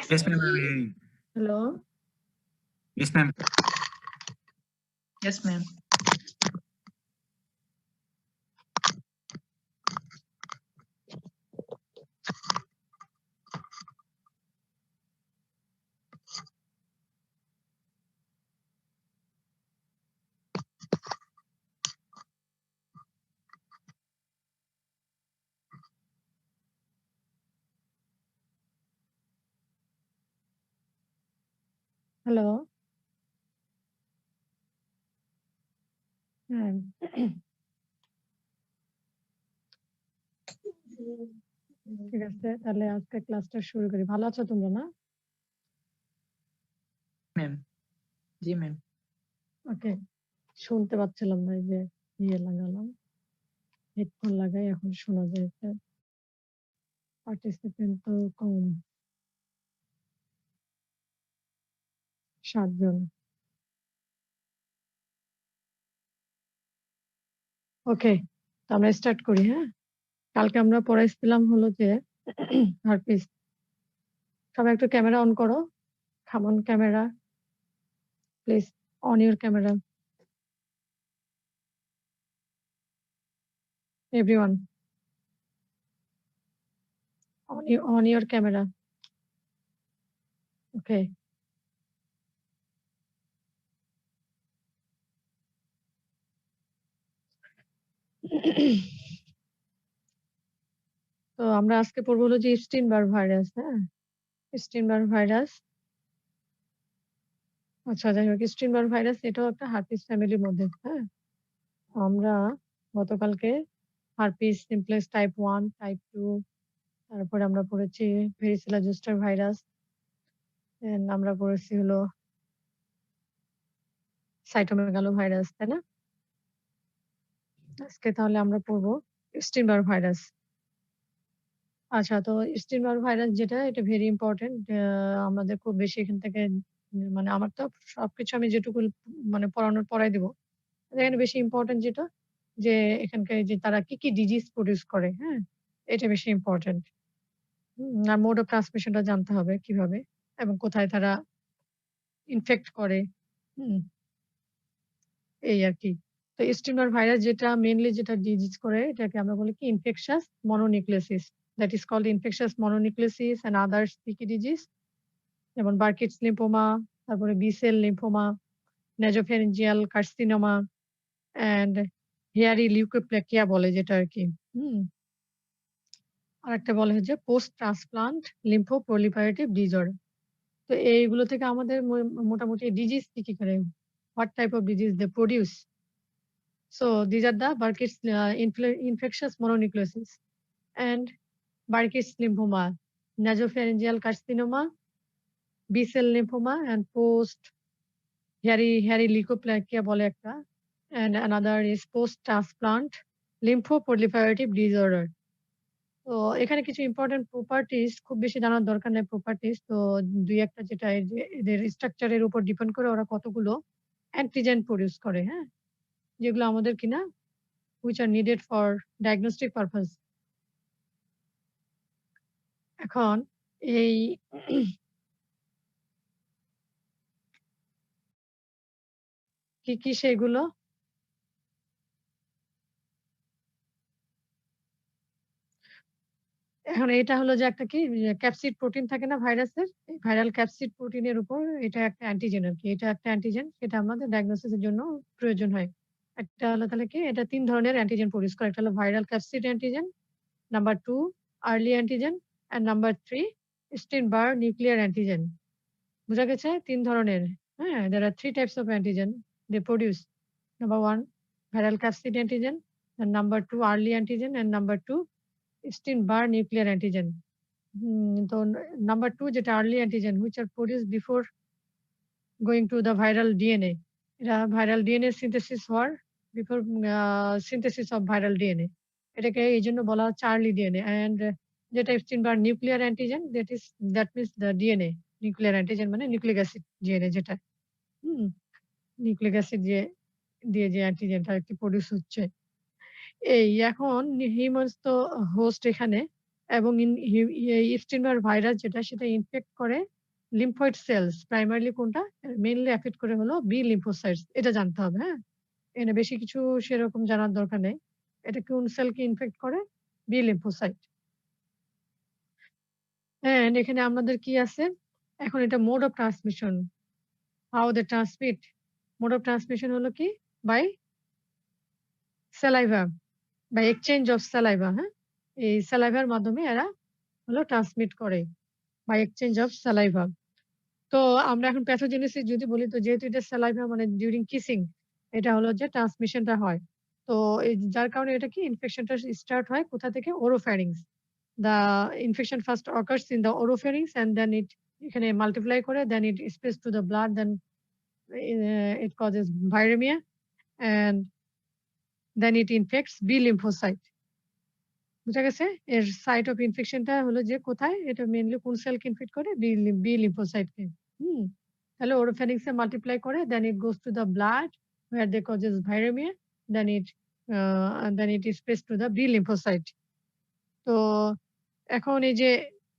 Yes, ma'am. Hello. Yes, ma'am. Yes, ma'am. Hello. হ্যাঁ। ঠিক আছে, তাহলে আজকে ক্লাসটা শুরু করি। ভালো আছো তোমরা না? ম্যাম। জি ম্যাম। ওকে, শুনতে পাচ্ছিলাম না, এই যে লাগালাম, হেডফোন লাগাই, এখন শোনা যাচ্ছে। পার্টিসিপেন্ট তো কম, 7 জন। ওকে, তো আমরা স্টার্ট করি। হ্যাঁ, কালকে আমরা পড়াইছিলাম হলো যে হারপিস। সবাই একটু ক্যামেরা অন করো। Come on camera, please on your camera, everyone on your camera. Okay. তো আমরা আজকে পড়বো হলো যে স্টিনবার ভাইরাস। হ্যাঁ, স্টিনবার ভাইরাস। আচ্ছা, যাই হোক, স্টিনবার ভাইরাস এটাও একটা হার্পিস ফ্যামিলির মধ্যে। হ্যাঁ, আমরা গতকালকে হার্পিস সিমপ্লেক্স টাইপ 1, টাইপ 2, তারপরে আমরা পড়েছি ভেরিসেলা জোস্টার ভাইরাস, আমরা পড়েছি হলো সাইটোমেগালো ভাইরাস, তাই না? আজকে তাহলে আমরা পড়বো স্টিনবার ভাইরাস। আচ্ছা, তো স্টিনবার ভাইরাস যেটা, এটা ভেরি ইম্পর্টেন্ট। আমাদের খুব বেশি এখান থেকে মানে আমার তো সবকিছু আমি যেটুকু মানে পড়ানোর পড়াই দিব। এখানে বেশি ইম্পর্টেন্ট যেটা, যে এখানকার যে তারা কি কি ডিজিজ প্রডিউস করে। হ্যাঁ, এটা বেশি ইম্পর্টেন্ট। আর মোড অফ ট্রান্সমিশনটা জানতে হবে কিভাবে এবং কোথায় তারা ইনফেক্ট করে। এই আর কি। তো স্টিমার ভাইরাস যেটা মেইনলি যেটা ডিজিজ করে, এটাকে আমরা বলি কি infectious mononucleosis. That is called infectious mononucleosis and others sticky disease, যেমন বার্কিটস লিম্ফোমা, তারপরে B cell lymphoma, nasopharyngeal carcinoma and hairy leukoplakia বলে যেটা আর কি। আরেকটা বলা হচ্ছে পোস্ট ট্রান্সপ্লান্ট লিম্ফোপ্রলিফারেটিভ ডিসঅর্ডার। তো এইগুলো থেকে আমাদের মোটামুটি ডিজিজ কি করে, what type of disease they produce. So these are the Burkitt's infectious mononucleosis and Burkitt's lymphoma, nasopharyngeal carcinoma, B-cell lymphoma, and post hairy leukoplakia বলে একটা, and another is post transplant lymphoproliferative disorder. তো এখানে কিছু important properties, খুব বেশি জানার দরকার নেই প্রপার্টিজ, তো দুই একটা যেটা এদের স্ট্রাকচারের উপর ডিপেন্ড করে ওরা কতগুলো অ্যান্টিজেন প্রডিউস করে। হ্যাঁ, যেগুলো আমাদের কিনা which are needed for diagnostic purpose. এখন এই কি কি সেগুলো, এখন এটা হলো যে একটা কি ক্যাপসিড প্রোটিন থাকে না ভাইরাসের, ভাইরাল ক্যাপসিড প্রোটিনের উপর এটা একটা অ্যান্টিজেন আর কি। এটা একটা অ্যান্টিজেন, সেটা আমাদের ডায়াগনোসিসের জন্য প্রয়োজন হয়। একটা হলো তাহলে কি, এটা 3 ধরনের অ্যান্টিজেন প্রডিউস করে। একটা হলো viral capsid antigen, number 2 early antigen, and number 3 স্টিনবার নিউক্লিয়ার অ্যান্টিজেন। বুঝা গেছে? 3 ধরনের। হ্যাঁ, there are 3 types of antigen they produce. Number 1 viral capsid antigen, and number 2 early antigen, and number 2 Epstein-Barr nuclear antigen. তো number 2 যেটা early antigen which are produced before going to the viral DNA. এটা viral DNA synthesis হওয়ার before synthesis of viral DNA, এটাকে এই জন্য বলা হচ্ছে early DNA. And যেটা Epstein-Barr nuclear antigen, that means the DNA nuclear antigen, মানে nucleic acid DNA যেটা নিউক্লিক অ্যাসিড দিয়ে যে অ্যান্টিজেনটা আর কি প্রডিউস হচ্ছে। এই এখন হিউম্যানস তো হোস্ট এখানে, এবং ইপস্টিন-বার ভাইরাস যেটা সেটা ইনফেক্ট করে লিম্ফয়েড সেলস। প্রাইমারিলি কোনটা? মেইনলি এফেক্ট করে হলো বি লিম্ফোসাইটস। এটা জানতে হবে, হ্যাঁ? এখানে বেশি কিছু সেরকম জানার দরকার নেই। এটা কোন সেলকে ইনফেক্ট করে? B lymphocyte. অ্যান্ড এখানে আমাদের কি আছে? এখন এটা mode of transmission. How they transmit? Mode of transmission হলো কি? By saliva, by exchange of saliva, হ্যাঁ? এই স্যালাইভার মাধ্যমে এরা হলো ট্রান্সমিট করে বাই এক্সচেঞ্জ অফ স্যালাইভা। তো আমরা এখন প্যাথোজেনেসিস যদি বলি তো যেহেতু এটা স্যালাইভা মানে ডিউরিং কিসিং এটা হলো যে ট্রান্সমিশনটা হয়। তো এই যার কারণে এটা কি ইনফেকশনটা স্টার্ট হয় কোথা থেকে? ওরোফ্যারিংস। The infection first occurs in the oropharynx and then it এখানে multiply করে then it spreads to the blood then it causes viremia and then it infects B lymphocyte. বুঝা গেছে? এর সাইট অফ ইনফেকশনটা হলো যে কোথায়? এটা মেইনলি কোন সেলকে ইনফেক্ট করে? বি লিম্ফোসাইটকে। হুম? তাহলে ওরোফ্যারিংস এ মাল্টিপ্লাই করে then it goes to the blood where they causes viremia then it spreads to the B lymphocyte. তো এখন এই যে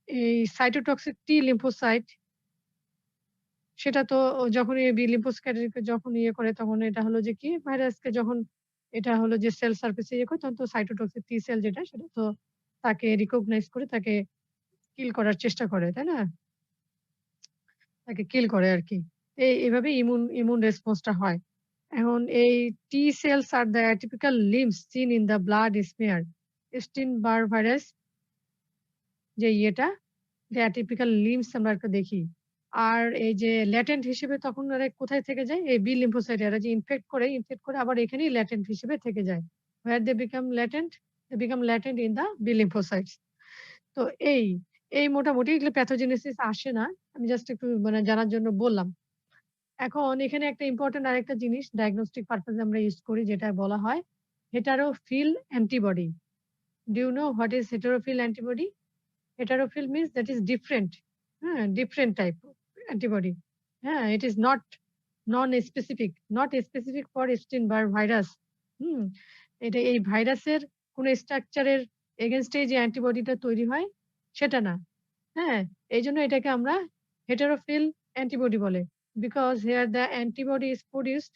এই সাইটোটক্সিক টি লিম্ফোসাইট সেটা তো যখন এই বি লিম্ফোসাইটকে যখন ইয়ে করে তখন এটা হলো যে কি ভাইরাসকে যখন এটা হলো যে সেল সারফেস এ ইয়ে করে তখন তো সাইটোটক্সিক টি সেল যেটা সেটা তো তাকে রিকগনাইজ করে তাকে কিল করার চেষ্টা করে, তাই না? তাকে কিল করে আরকি। এভাবে ইমিউন রেসপন্সটা হয়। এখন এই T cells are the atypical lymphs seen in the blood smear. Epstein Barr virus যে ইয়েটা যে অ্যাটিপিক্যাল লিম্বস আমরা একটা দেখি। আর এই যে ল্যাটেন্ট হিসেবে তখন এরা কোথায় থেকে যায়? এই বি লিম্ফোসাইট এরা যে ইনফেক্ট করে আবার এখানেই ল্যাটেন্ট হিসেবে থেকে যায়। Where they become latent? They become latent in the B lymphocytes. তো এই, এই মোটামুটি এগুলো প্যাথোজেনেসিস আসে না। আমি জাস্ট একটু মানে জানার জন্য বললাম। এখন এখানে একটা ইম্পোর্টেন্ট আরেকটা জিনিস ডায়াগনস্টিক পারপাস এ আমরা ইউজ করি যেটা বলা হয় হেটারোফিল antibody. Do you know what is heterophil antibody? Heterophil means that is different. Different type of antibody. It is not non-specific, not specific for Epstein-Barr virus. হুম, এটা এই ভাইরাসের কোন স্ট্রাকচারের এগেইনস্ট এ যে অ্যান্টিবডিটা তৈরি হয় সেটা না। হ্যাঁ, এইজন্য এটাকে আমরা heterophil antibody বলে। Because here the antibody is produced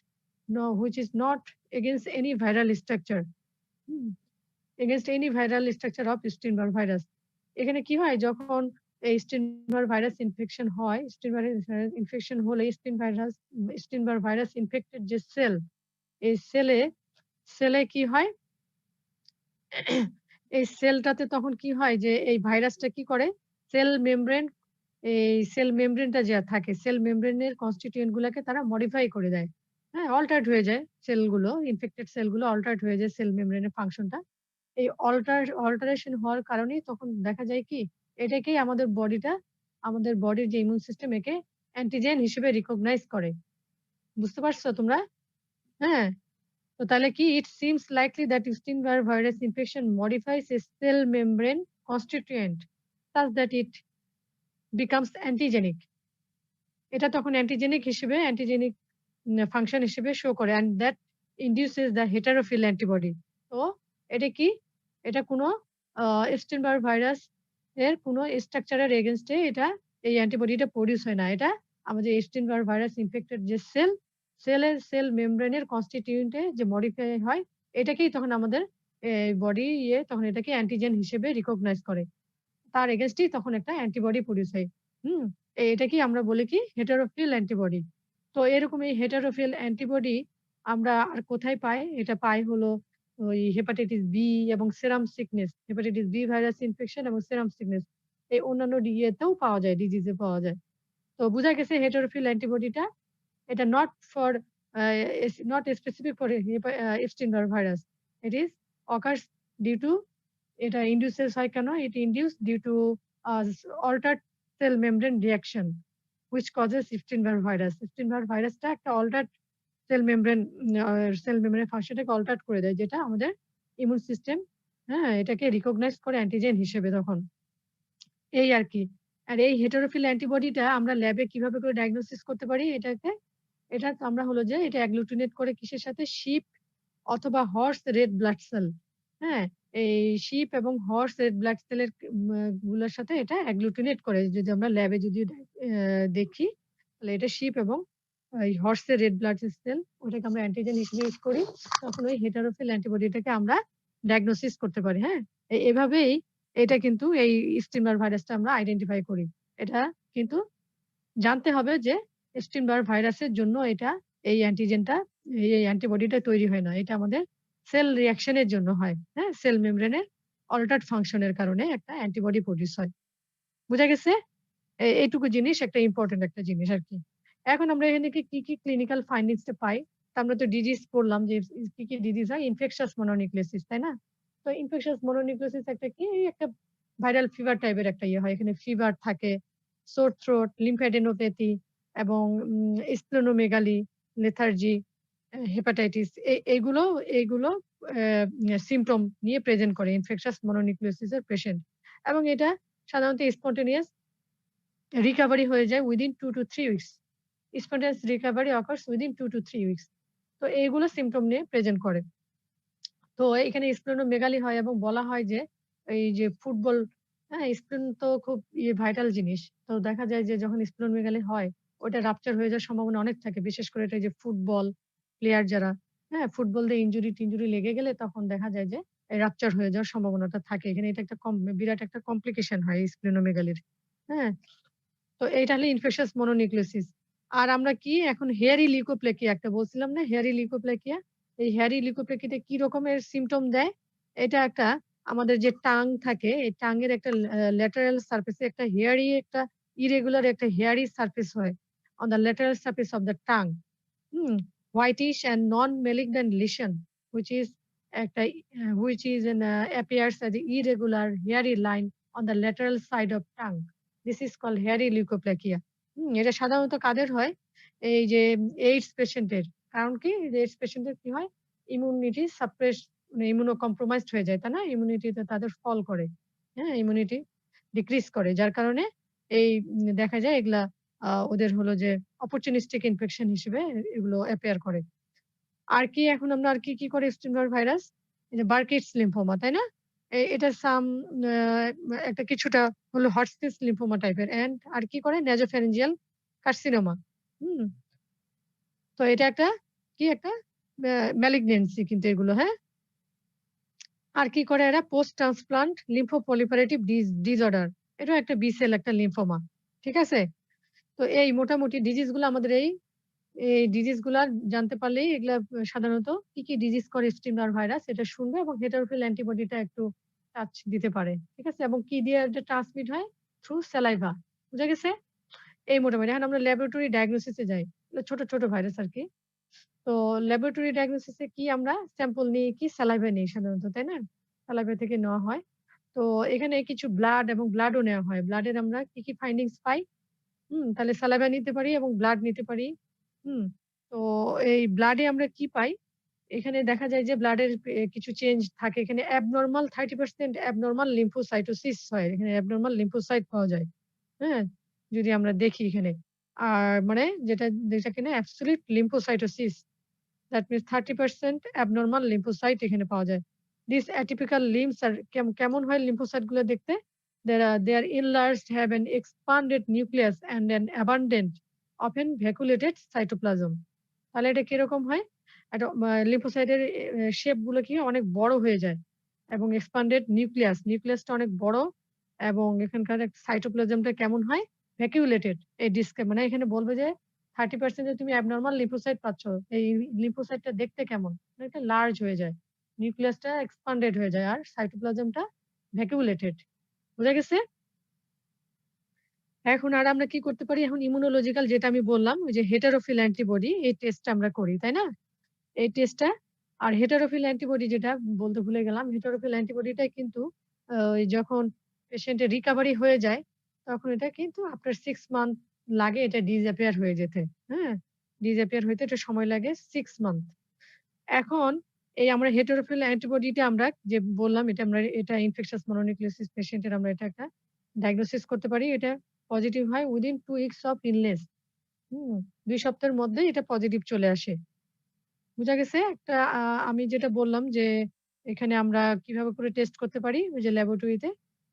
which is not against any viral structure. Hmm, against any viral structure of Epstein-Barr virus. এখানে কি হয় যখন এই Epstein-Barr ভাইরাস ইনফেকশন হয়, Epstein-Barr ইনফেকশন হলে Epstein-Barr ভাইরাস ইনফেক্টেড যে sell, এই সেলে কি হয়? এই সেলটাতে তখন কি হয় যে এই ভাইরাসটা কি করে? সেল মেমব্রেন সেল মেমব্রেনটা যা থাকে, সেল মেমব্রেনের কনস্টিটিউয়েন্ট গুলাকে তারা মডিফাই করে দেয়। অল্টারড হয়ে যায় সেলগুলো, ইনফেক্টেড সেলগুলো অল্টারড হয়ে যায় সেল মেমব্রেনের ফাংশনটা। এই অল্টারেশন হওয়ার কারণেই তখন দেখা যায় কি এটাকেই আমাদের বডির যে ইমিউন সিস্টেম একে অ্যান্টিজেন হিসেবে রিকগনাইজ করে। বুঝতে পারছো তোমরা? হ্যাঁ? তো তাহলে কি it seems likely that Epstein-Barr virus infection modifies A cell membrane constituent such that it becomes antigenic. এটা তখন অ্যান্টিজেনিক ফাংশন হিসেবে শো করে and that induces the heterophil antibody. তো এটা কি? এটা কোন Epstein-Barr ভাইরাস এর কোন স্ট্রাকচারের এগেইনস্ট এ এই অ্যান্টিবডিটা প্রোডিউস হয় না। এটা আমাদের Epstein-Barr ভাইরাস ইনফেক্টেড যে সেল মেমব্রেনের কনস্টিটিউয়েন্ট এ যে মডিফাই হয় এটাকেই তখন আমাদের বডি তখন এটাকে অ্যান্টিজেন হিসেবে রিকগনাইজ করে। তার এগেইনস্ট তখন একটা অ্যান্টিবডি প্রোডিউস হয়। হুম? এটাকেই আমরা বলি কি হেটেরোফিল অ্যান্টিবডি। তো এরকম এই হেটেরোফিল অ্যান্টিবডি আমরা আর কোথায় পাই? এটা পাই হলো ওই হেপাটাইটিস বি এবং serum sickness, hepatitis B virus infection এবং সেরাম সিকনেস। এই অন্যান্য ইয়েতেও পাওয়া যায়, ডিজিজে পাওয়া যায়। তো বুঝা গেছে হেটেরোফিল অ্যান্টিবডিটা এটা not specific for Epstein-Barr virus. It is occurs due to এটা ইনডিউসেস হয় কেন? It induced due to altered cell membrane reaction which causes Epstein-Barr virus. Epstein-Barr ভাইরাসটা একটা altered সেল মেমব্রেন ফাংশনটাকে অল্টার করে দেয় যেটা আমাদের ইমিউন সিস্টেম এটাকে রিকগনাইজ করে অ্যান্টিজেন হিসেবে তখন। এই আরকি। আর এই হেটেরোফিল অ্যান্টিবডিটা আমরা ল্যাবে কিভাবে করে ডায়াগনোসিস করতে পারি এটা আমরা হলো যে এটা অ্যাগ্লুটিনেট করে কিসের সাথে? শিপ অথবা হর্স রেড ব্লাড সেল। হ্যাঁ? এই শিপ এবং হর্স রেড ব্লাড সেলের গুলোর সাথে এটা অ্যাগ্লুটিনেট করে। যদি আমরা ল্যাবে যদি দেখি তাহলে এটা শিপ এবং এই হর্সের রেড ব্লাড সেল ওটাকে আমরা অ্যান্টিজেন হিসেবে ইউজ করি। তখন ওই হেটারোফিল অ্যান্টিবডিটাকে আমরা ডায়াগনোসিস করতে পারি, হ্যাঁ? এভাবেই এটা কিন্তু এই স্টিমার ভাইরাসটা আমরা আইডেন্টিফাই করি। এটা কিন্তু জানতে হবে যে স্টিনবার্গ ভাইরাসের জন্য এটা এই অ্যান্টিজেনটা এই অ্যান্টিবডিটা তৈরি হয় না। এটা আমাদের সেল রিঅ্যাকশন এর জন্য হয়। হ্যাঁ? সেল মেমব্রেনের অল্টারড ফাংশন এর কারণে একটা অ্যান্টিবডি প্রোডিউস হয়। বুঝা গেছে? এইটুকু জিনিস একটা ইম্পোর্টেন্ট একটা জিনিস আরকি। এখন আমরা এখানে কি ক্লিনিক্যাল ফাইন্ডিংস টা পাই? তো আমরা তো ডিজিজ পড়লাম যে কি ডিজিজ হয়? ইনফেকশাস মনোনিউক্লিওসিস, তাই না? তো ইনফেকশাস মনোনিউক্লিওসিস একটা কি? একটা ভাইরাল ফিভার টাইপের একটা ইয়ে হয়। এখানে ফিভার থাকে, সোর থ্রোট, লিম্ফেডেনোপ্যাথি এবং স্প্লেনোমেগালি, লেথার্জি, হেপাটাইটিস এইগুলো সিম্পটম নিয়ে প্রেজেন্ট করে ইনফেকশাস মনোনিউক্লিওসিস এর পেশেন্ট। এবং এটা সাধারণত স্পন্টেনিয়াস রিকভারি হয়ে যায় within 2 to 3 weeks. spontaneous recovery occurs within 2 to 3 weeks. তো এইগুলো সিম্পটম নিয়ে প্রেজেন্ট করে। তো এখানে স্প্লেনোমেগালি হয় এবং বলা হয় যে এই যে ফুটবল, হ্যাঁ? স্প্লেন তো খুব ভাইটাল জিনিস। তো দেখা যায় যে যখন স্প্লেনোমেগালি হয় ওটা রাপচার হয়ে যাওয়ার সম্ভাবনা অনেক থাকে। বিশেষ করে এটা যে ফুটবল প্লেয়ার যারা, হ্যাঁ? ফুটবল দিয়ে ইনজুরি-টিনজুরি লেগে গেলে তখন দেখা যায় যে রাপচার হয়ে যাওয়ার সম্ভাবনাটা থাকে। এখানে এটা একটা বিরাট একটা কমপ্লিকেশন হয় স্প্লেনোমেগালির। হ্যাঁ? তো এইটা হলো ইনফেকশাস মনোনিউক্লিওসিস। আর আমরা কি এখন হেয়ারি লিউকোপ্লেকিয়া একটা বলছিলাম না? হেয়ারি লিউকোপ্লেকিয়া। এই হেয়ারি লিউকোপ্লেকিয়াতে কি রকমের সিম্পটম দেয়? এটা একটা আমাদের যে টাং থাকে, এই টাং এর একটা ল্যাটারাল সারফেস এ একটা হেয়ারি একটা ইরেগুলার একটা হেয়ারি সারফেস হয় on the lateral surface of the tongue. Hmm? Whitish and non-malignant lesion which is একটা which is an appears as a irregular hairy line on the lateral side of tongue. This is called hairy leukoplakia. এটা সাধারণত কাদের হয়? এই যে AIDS patient এর। কারণ কি? যে এইডস পেশেন্ট এর কি হয়? ইমিউনিটি সাপ্রেস মানে ইমিউনো কম্প্রোমাইজড হয়ে যায়, তাই না? ইমিউনিটিতে তাদের ফল করে। হ্যাঁ? ইমিউনিটি ডিক্রিজ করে। যার কারণে এই দেখা যায় এগুলা ওদের হলো যে অপরচুনিস্টিক ইনফেকশন হিসেবে এগুলো অ্যাপিয়ার করে। আর কি এখন আমরা আর কি করে স্টিমার ভাইরাস? এই যে বার্কিটস লিম্ফোমা, তাই না? এটা আ একটা কিছুটা হলো হটস্কিনস লিম্ফোমা টাইপের অ্যান্ড আর কি করে? Nasopharyngeal carcinoma. হুম? তো এটা একটা ম্যালিগন্যান্সি কিন্তু এগুলো, হ্যাঁ? আর কি করে এরা? Post transplant lymphoproliferative disorder. এটাও একটা বি সেল একটা লিম্ফোমা। ঠিক আছে? তো এই মোটামুটি ডিজিজ গুলো আমাদের এই ডিজিজ গুলা জানতে পারলেই এগুলা সাধারণত কি ডিজিজ করে স্টিমার ভাইরাস এটা শুনবে এবং হেটারোফিল অ্যান্টিবডিটা একটু টাচ দিতে পারে। ঠিক আছে? এবং কি দিয়ে এটা ট্রান্সমিট হয়? Through saliva. বুঝা গেছে? এই মোটামুটি। এখন আমরা ল্যাবরেটরি ডায়াগনোসিস এ যাই। ছোট ভাইরাস আরকি। তো ল্যাবরেটরি ডায়াগনোসিস এ কি আমরা স্যাম্পল নিই কি স্যালাইভা নেই সাধারণত, তাই না? স্যালাইভা থেকে নেওয়া হয়। তো এখানে কিছু ব্লাড এবং ব্লাডও নেওয়া হয়। ব্লাডের আমরা কি ফাইন্ডিংস পাই? তাহলে সালাইভা নিতে পারি এবং ব্লাড নিতে পারি। হুম? তো এই ব্লাডে আমরা কি পাই? এখানে দেখা যায় যে ব্লাডের কিছু চেঞ্জ থাকে। এখানে অ্যাবনরমাল 30% অ্যাবনরমাল লিম্ফোসাইটোসিস হয়। এখানে অ্যাবনরমাল লিম্ফোসাইট পাওয়া যায়। হ্যাঁ? যদি আমরা দেখি এখানে। আর মানে যেটা কিনা absolute লিম্ফোসাইটোসিস that means 30% abnormal lymphocyte এখানে পাওয়া যায়। These atypical limbs are কেমন হয় লিম্ফোসাইট গুলো দেখতে? They are enlarged, have an expanded nucleus and an abundant, often vacuolated cytoplasm. তাহলে এটা কিরকম হয়? একটা লিম্ফোসাইটের শেপ গুলো কি অনেক বড় হয়ে যায় এবং expanded নিউক্লিয়াসটা অনেক বড় এবং এখানকার সাইটোপ্লাজমটা কেমন হয়? ভ্যাকুলেটেড। এই মানে এখানে বলবে যে 30% যে তুমি অ্যাবনরমাল লিম্ফোসাইট পাচ্ছ, এই লিম্ফোসাইটটা দেখতে কেমন? এটা লার্জ হয়ে যায়। নিউক্লিয়াসটা এক্সপান্ডেড হয়ে যায় আর সাইটোপ্লাজমটা ভ্যাকুলেটেড। বুঝা গেছে? এখন আর আমরা কি করতে পারি? এখন ইমিউনোলজিক্যাল যেটা আমি বললাম, ওই যে হেটারোফিল অ্যান্টিবডি এই টেস্টটা আমরা করি, তাই না? এই টেস্টটা আর হেটারোফিল অ্যান্টিবডি যেটা বলতে ভুলে গেলাম। হেটারোফিল অ্যান্টিবডিটা কিন্তু ওই যখন পেশেন্টের রিকভারি হয়ে যায়, তখন এটা কিন্তু আফটার 6 মান্থ লাগে এটা ডিসঅ্যাপিয়ার হয়ে যেতে। হ্যাঁ? ডিসঅ্যাপিয়ার হইতে এটা সময় লাগে 6 মান্থ। এখন এই আমরা হেটারোফিল অ্যান্টিবডিটা আমরা যে বললাম এটা ইনফেকশাস মনোনিউক্লিওসিস পেশেন্টের আমরা এটা একটা ডায়াগনোসিস করতে পারি। এটা পজিটিভ হয় উইদিন 2 উইকস অফ ইলনেস। হুম? ২ সপ্তাহের মধ্যেই এটা পজিটিভ চলে আসে। বুঝা গেছে? একটা আমি যেটা বললাম যে এখানে আমরা কিভাবে করে টেস্ট করতে পারি? ওই যে ল্যাবরেটরিতে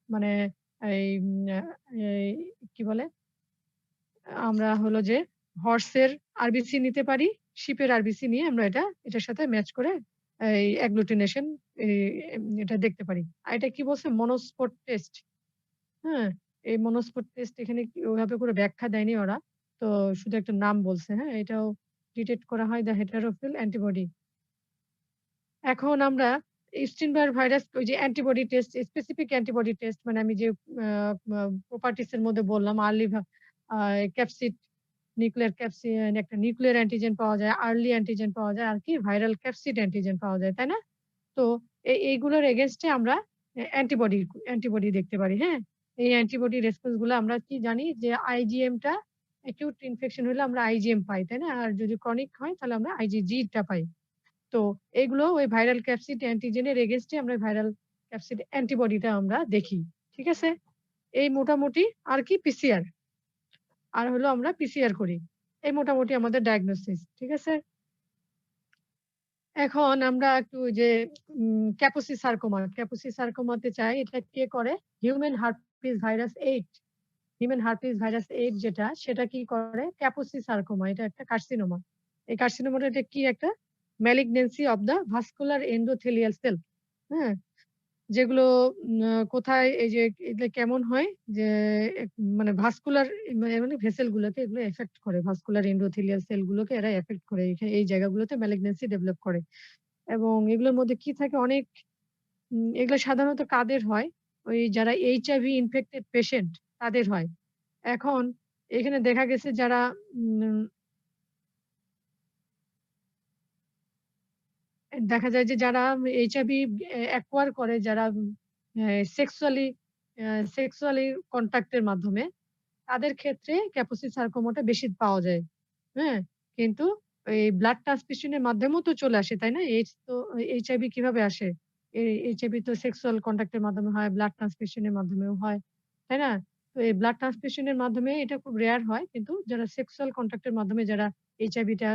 মানে এই এই কি বলে? আমরা হলো যে হর্সের আরবিসি নিতে পারি, শিপের আরবিসি নিয়ে আমরা এটার সাথে ম্যাচ করে এই অ্যাগ্লুটিনেশন এই এটা দেখতে পারি। আর এটা কি বলছে? মনোস্পট টেস্ট। হ্যাঁ? এই মনোস্পট টেস্ট এখানে ওইভাবে করে ব্যাখ্যা দেয়নি ওরা। তো শুধু একটা নাম বলছে, হ্যাঁ? এটাও ডিটেক্ট করা হয় দ্যা হেটারোফিল অ্যান্টিবডি। এখন আমরা ইস্টিনবার ভাইরাস ওই যে antibody test, specific antibody test মানে আমি যে আ আ প্রপার্টিস এর মধ্যে বললাম আর্লি আ ক্যাপসিড নিউক্লিয়ার একটা নিউক্লিয়ার অ্যান্টিজেন পাওয়া যায়, আর্লি অ্যান্টিজেন পাওয়া যায় আর কি ভাইরাল ক্যাপসিড অ্যান্টিজেন পাওয়া যায়, তাই না? তো এইগুলোর এগেইনস্ট এ আমরা অ্যান্টিবডি দেখতে পারি, হ্যাঁ? এই অ্যান্টিবডি রেসপন্স গুলো আমরা কি জানি যে IgM টা অ্যাকিউট ইনফেকশন হলে আমরা IgM পাই, তাই না? আর যদি ক্রনিক হয় তাহলে আমরা IgG টা পাই। তো এগুলো ওই ভাইরাল ক্যাপসিড অ্যান্টিজেনের এগেইনস্ট এ আমরা ভাইরাল ক্যাপসিড অ্যান্টিবডিটা আমরা দেখি। ঠিক আছে? এই মোটামুটি আর কি পিসিআর। আর হলো আমরা পিসিআর করি। এই মোটামুটি আমাদের ডায়াগনোসিস। ঠিক আছে? এখন আমরা একটু ওই যে ক্যাপোসি সার্কোমা, ক্যাপোসি সার্কোমাতে চাই এটা কে করে? Human herpes virus 8 human herpes virus 8 যেটা সেটা কি করে? ক্যাপোসি সার্কোমা এটা একটা কার্সিনোমা। এই কার্সিনোমাটা এটা কি একটা malignancy of the vascular endothelial sell. হ্যাঁ? যেগুলো কোথায় এই যে এগুলো কেমন হয়? যে মানে ভাস্কুলার মানে ভেসেল গুলোকে এগুলো এফেক্ট করে। ভাস্কুলার এন্ডোথেলিয়াল সেল গুলোকে এরা এফেক্ট করে। এই জায়গাগুলোতে ম্যালিগন্যান্সি ডেভেলপ করে। এবং এগুলোর মধ্যে কি থাকে অনেক এগুলো সাধারণত কাদের হয়? ওই যারা HIV ইনফেক্টেড পেশেন্ট তাদের হয়। এখন এখানে দেখা গেছে যারা উম দেখা যায় যে যারা HIV অ্যাকোয়ার করে যারা অ্যা সেক্সুয়ালি অ্যা সেক্সুয়ালি কনট্যাক্ট এর মাধ্যমে তাদের ক্ষেত্রে ক্যাপোসি সার্কোমাটা বেশি পাওয়া যায়। হ্যাঁ? কিন্তু এই ব্লাড ট্রান্সফিউশন এর মাধ্যমেও তো চলে আসে, তাই না? HIV কিভাবে আসে? HIV তো সেক্সুয়াল কনট্যাক্ট এর মাধ্যমে হয়, ব্লাড ট্রান্সফিউশন এর মাধ্যমেও হয়। তাই না? তো এই ব্লাড ট্রান্সফিউশন এর মাধ্যমে এটা খুব রেয়ার হয়। কিন্তু যারা সেক্সুয়াল কনট্যাক্ট এর মাধ্যমে যারা HIV টা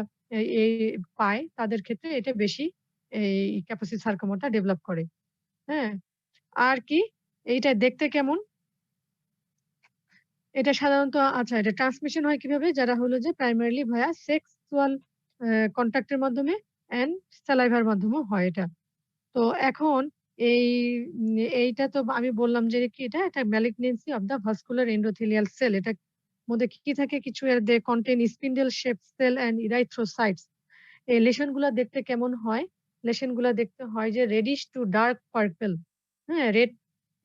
এই পায় তাদের ক্ষেত্রে এটা বেশি এই ক্যাপোসি সার্কোমাটা ডেভেলপ করে। হ্যাঁ? আর কি? এইটা দেখতে কেমন? এটা সাধারণত আচ্ছা এটা ট্রান্সমিশন হয় কিভাবে? যারা হলো যে প্রাইমারিলি ভায়া সেক্সুয়াল কনট্যাক্ট এর মাধ্যমে অ্যান্ড স্যালাইভার মাধ্যমেও হয় এটা। তো এখন এই এইটা তো আমি বললাম যে কি এটা একটা malignancy of the vascular endothelial cell. এটার মধ্যে কি থাকে? কিছু they contain spindle shape cell and erythrocytes. এই লেশন গুলা দেখতে কেমন হয়? লেশন গুলা দেখতে হয় যে রেডিশ টু ডার্ক পার্পল। হ্যাঁ? রেড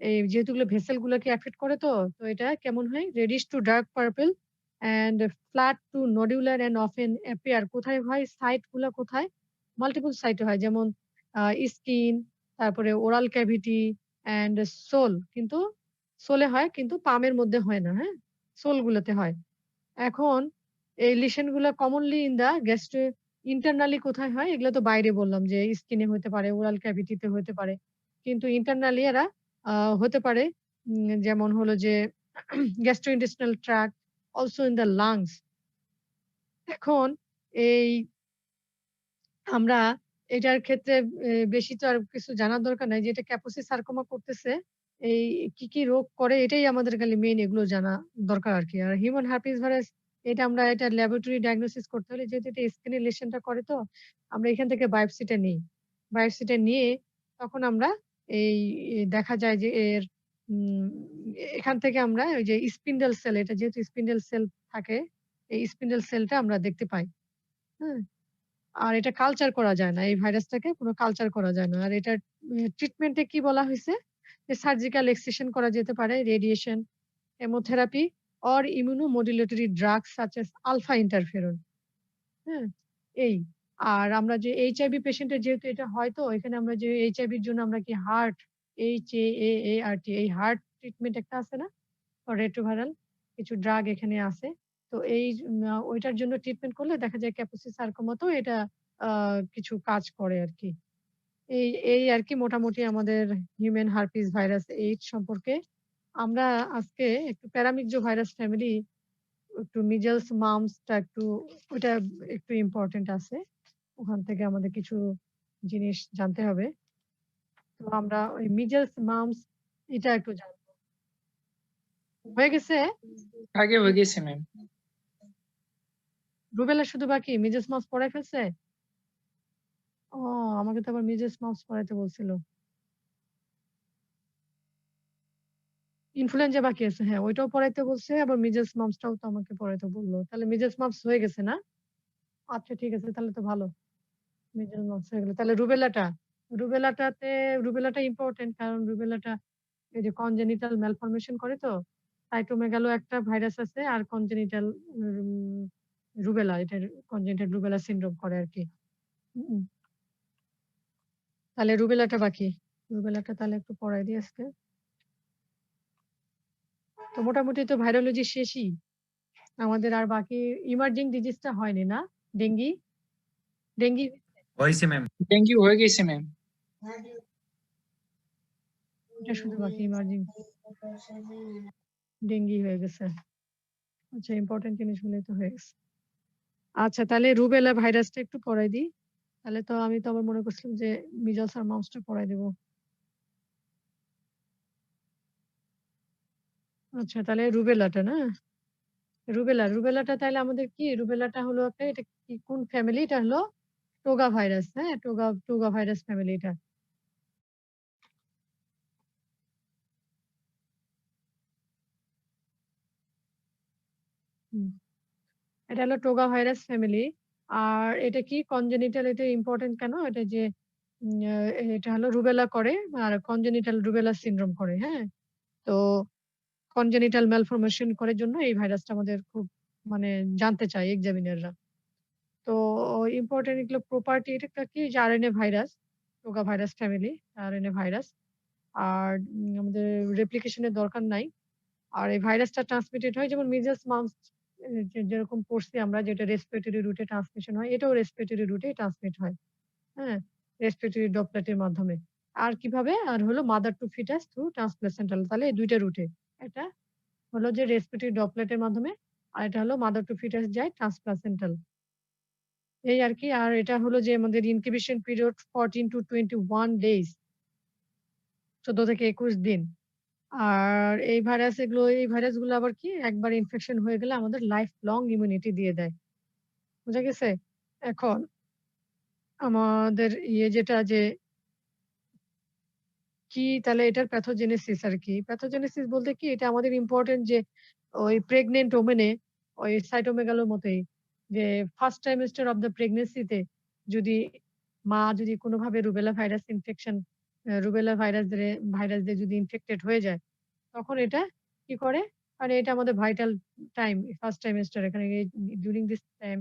এই যেহেতু এগুলো ভেসেল গুলাকে এফেক্ট করে তো, তো এটা কেমন হয়? Reddish to dark purple and flat to nodular and often appear কোথায় হয়? সাইট গুলা কোথায়? মাল্টিপল সাইটে হয়। যেমন স্কিন, তারপরে ওরাল ক্যাভিটি অ্যান্ড সোল। কিন্তু সোলে হয় কিন্তু পামের মধ্যে হয় না। হ্যাঁ? সোল গুলোতে হয়। এখন এই লিশন গুলা কমনলি ইন দা ইন্টারনালি কোথায় হয়? এগুলো তো বাইরে বললাম যে স্কিন এ হতে পারে, ওরাল ক্যাভিটি তে হতে পারে। কিন্তু ইন্টারনালি এরা আ হতে পারে যেমন হলো যে gastrointestinal tract, also in the lungs. এখন এই আমরা এটার ক্ষেত্রে বেশি তো আর কিছু জানার দরকার নাই যে এটা ক্যাপোসি সার্কোমা করতেছে। এই কি রোগ করে এটাই আমাদের খালি মেইন এগুলো জানা দরকার আরকি। আর হিউম্যান হার্পিস ভাইরাস এটা ল্যাবরেটরি ডায়াগনোসিস করতে হলে যেহেতু এটা স্কিনের লেশনটা করে তো আমরা এখান থেকে বায়োপসিটা নেই। বায়োপসিটা নিয়ে তখন আমরা এই দেখা যায় যে এর উম এখান থেকে আমরা ওই যে স্পিন্ডল সেল এটা যেহেতু স্পিন্ডল সেল থাকে, এই স্পিন্ডল সেলটা আমরা দেখতে পাই। হ্যাঁ? আর এটা কালচার করা যায় না। এই ভাইরাসটাকে কোন কালচার করা যায় না। আর এটার ট্রিটমেন্ট এ কি বলা হইছে? যে সার্জিক্যাল এক্সিশন করা যেতে পারে, radiation, chemotherapy or immunomodulatory drugs such as alpha interferon. হ্যাঁ? এই। আর আমরা যে এইচআইভি পেশেন্ট এর যেহেতু এটা হয় তো এখানে আমরা যে এইচআইভি এর জন্য আমরা কি হার্ট HAAART এই হার্ট ট্রিটমেন্ট একটা আছে না? রেট্রোভাইরাল কিছু ড্রাগ এখানে আছে। তো এই ওইটার জন্য ট্রিটমেন্ট করলে দেখা যায় ক্যাপোসি সার্কোমাতেও এটা আ কিছু কাজ করে আরকি। এই আরকি মোটামুটি আমাদের হিউম্যান হার্পিস ভাইরাস 8 সম্পর্কে। আমরা আজকে একটু প্যারামিক্সো ভাইরাস ফ্যামিলি, একটু মিজলস, মামস টা ওইটা একটু ইম্পোর্টেন্ট আছে। ওখান থেকে আমাদের কিছু জিনিস জানতে হবে। তো আমরা ওই মিজেলস, মাম্পস এটা একটু জানবো। হয়ে গেছে? আগে হয়ে গেছে ম্যাম। রুবেলা শুধু বাকি। মিজেলস, মাম্পস পড়ায় ফেলছে? ও আমাকে তো আবার মিজেলস, মাম্পস পড়াইতে বলছিল। ইনফ্লুয়েঞ্জা বাকি আছে। হ্যাঁ, ওইটাও পড়াইতে বলছে। আবার মিজেলস, মাম্পসটাও তো আমাকে পড়াইতে বলল। তাহলে মিজেলস, মাম্পস হয়ে গেছে না? আচ্ছা ঠিক আছে তাহলে তো ভালো। মিজেলস, মাম্পস হয়ে গেল। তাহলে রুবেলাটা? রুবেলাটাতে রুবেলাটা ইম্পোর্টেন্ট কারণ রুবেলাটা এই যে কনজেনিটাল ম্যালফরমেশন করে তো। সাইটোমেগালো একটা ভাইরাস আছে আর কনজেনিটাল রুবেলা এটা কনজেনিটাল রুবেলা সিনড্রোম করে আরকি। হুম। তাহলে রুবেলাটা বাকি। রুবেলাটা তাহলে একটু পড়াই দিই আজকে। তো মোটামুটি তো ভাইরোলজি শেষই। আমাদের আর বাকি ইমার্জিং ডিজিজটা হয়নি না? ডেঙ্গি? ডেঙ্গি হয়েছে ম্যাম। থ্যাংক ইউ হয়ে গেছে ম্যাম। এটা শুধু বাকি ইমার্জিং। ডেঙ্গি হয়ে গেছে। আচ্ছা ইম্পোর্টেন্ট জিনিসগুলোই তো হয়ে গেছে। আচ্ছা তাহলে রুবেলা ভাইরাসটা একটু পড়াই দিই। তাহলে তো আমি তো আবার মনে করছিলাম যে মিজলস আর মাম্পসটা পড়াই দেব। আচ্ছা তাহলে রুবেলাটা না? রুবেলাটা তাহলে আমাদের কি? রুবেলাটা হলো একটা এটা কি কোন ফ্যামিলি? এটা হলো টোগা ভাইরাস, হ্যাঁ? টোগা ভাইরাস ফ্যামিলি এটা। হুম। এটা হলো টোগা ভাইরাস ফ্যামিলি। আর এটা কি কনজেনিটাল এটা ইম্পোর্টেন্ট কেন? এটা যে উম আ এটা হলো রুবেলা করে আর কনজেনিটাল রুবেলা সিনড্রোম করে, হ্যাঁ? তো কনজেনিটাল ম্যালফরমেশন করার জন্য এই ভাইরাসটা আমাদের খুব মানে জানতে চায় এক্সামিনাররা। তো ইম্পোর্টেন্ট এগুলো প্রপার্টি এটা একটা কি যে RNA virus, toga virus family RNA virus. আর আমাদের রেপ্লিকেশন এর দরকার নাই। আর এই ভাইরাসটা ট্রান্সমিটেড হয় যেমন মিজলস, মাম্পস যেরকম পড়ছি আমরা যেটা রেসপিরেটরি রুট এ ট্রান্সমিশন হয়, এটাও রেসপিরেটরি রুট এই ট্রান্সমিট হয়। হ্যাঁ? রেসপিরেটরি ড্রপলেট এর মাধ্যমে। আর কিভাবে? আর হলো মাদার টু ফিটাস থ্রু ট্রান্সপ্লেসেন্টাল তাহলে এই ২ টা রুটে। এটা হলো যে রেসপিরেটরি ড্রপলেট এর মাধ্যমে আর এটা হলো মাদার টু ফিটাস যায় ট্রান্সপ্লাসেন্টাল। এই আরকি। আর এটা হলো যে আমাদের ইনকিউবেশন পিরিয়ড 14 to 21 ডেইজ ১৪ থেকে ২১ দিন। আর এই ভাইরাসগুলো আবার কি একবার ইনফেকশন হয়ে গেলে আমাদের লাইফ লং ইমিউনিটি দিয়ে দেয়। বুঝা গেছে? এখন আমাদের যেটা যে কি তাহলে এটার প্যাথোজেনেসিস আরকি। প্যাথোজেনেসিস বলতে কি এটা আমাদের ইম্পোর্টেন্ট যে ওই প্রেগন্যান্ট ওমেন এ ওই সাইটোমেগালোর মতোই যে first trimester of the pregnancy তে যদি মা যদি কোনোভাবে rubella virus infection rubella virus দিয়ে যদি ইনফেক্টেড হয়ে যায় তখন এটা কি করে? মানে এটা আমাদের ভাইটাল টাইম ফার্স্ট ট্রাইমেস্টার এখানে during this time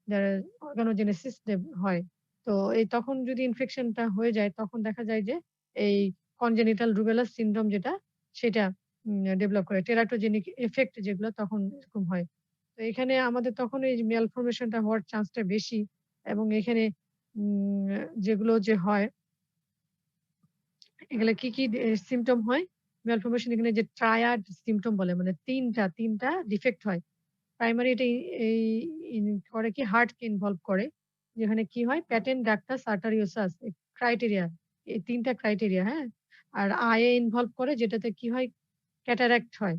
the organogenesis হয়। তো তখন যদি ইনফেকশনটা হয়ে যায় তখন দেখা যায় যে এই কনজেনিটাল রুবেলা সিনড্রোম যেটা সেটা ডেভেলপ করে। টেরাটোজেনিক ইফেক্ট যেগুলো তখন এরকম হয়। তো এখানে আমাদের তখন এই ম্যালফরমেশন টা হওয়ার চান্সটা বেশি এবং এখানে উম যেগুলো যে হয় এগুলা কি সিম্পটম হয়? ম্যালফরমেশন এখানে যে ট্রায়াড সিম্পটম বলে মানে ৩ টা ডিফেক্ট হয়। প্রাইমারি এটা এই ইন করে কি হার্টকে ইনভলভ করে। যেখানে কি হয়? প্যাটেন্ট ডাক্টাস আর্টারিওসাস ক্রাইটেরিয়া এই ৩ টা ক্রাইটেরিয়া, হ্যাঁ? আর আই এ ইনভলভ করে যেটাতে কি হয়? ক্যাটারাক্ট হয়।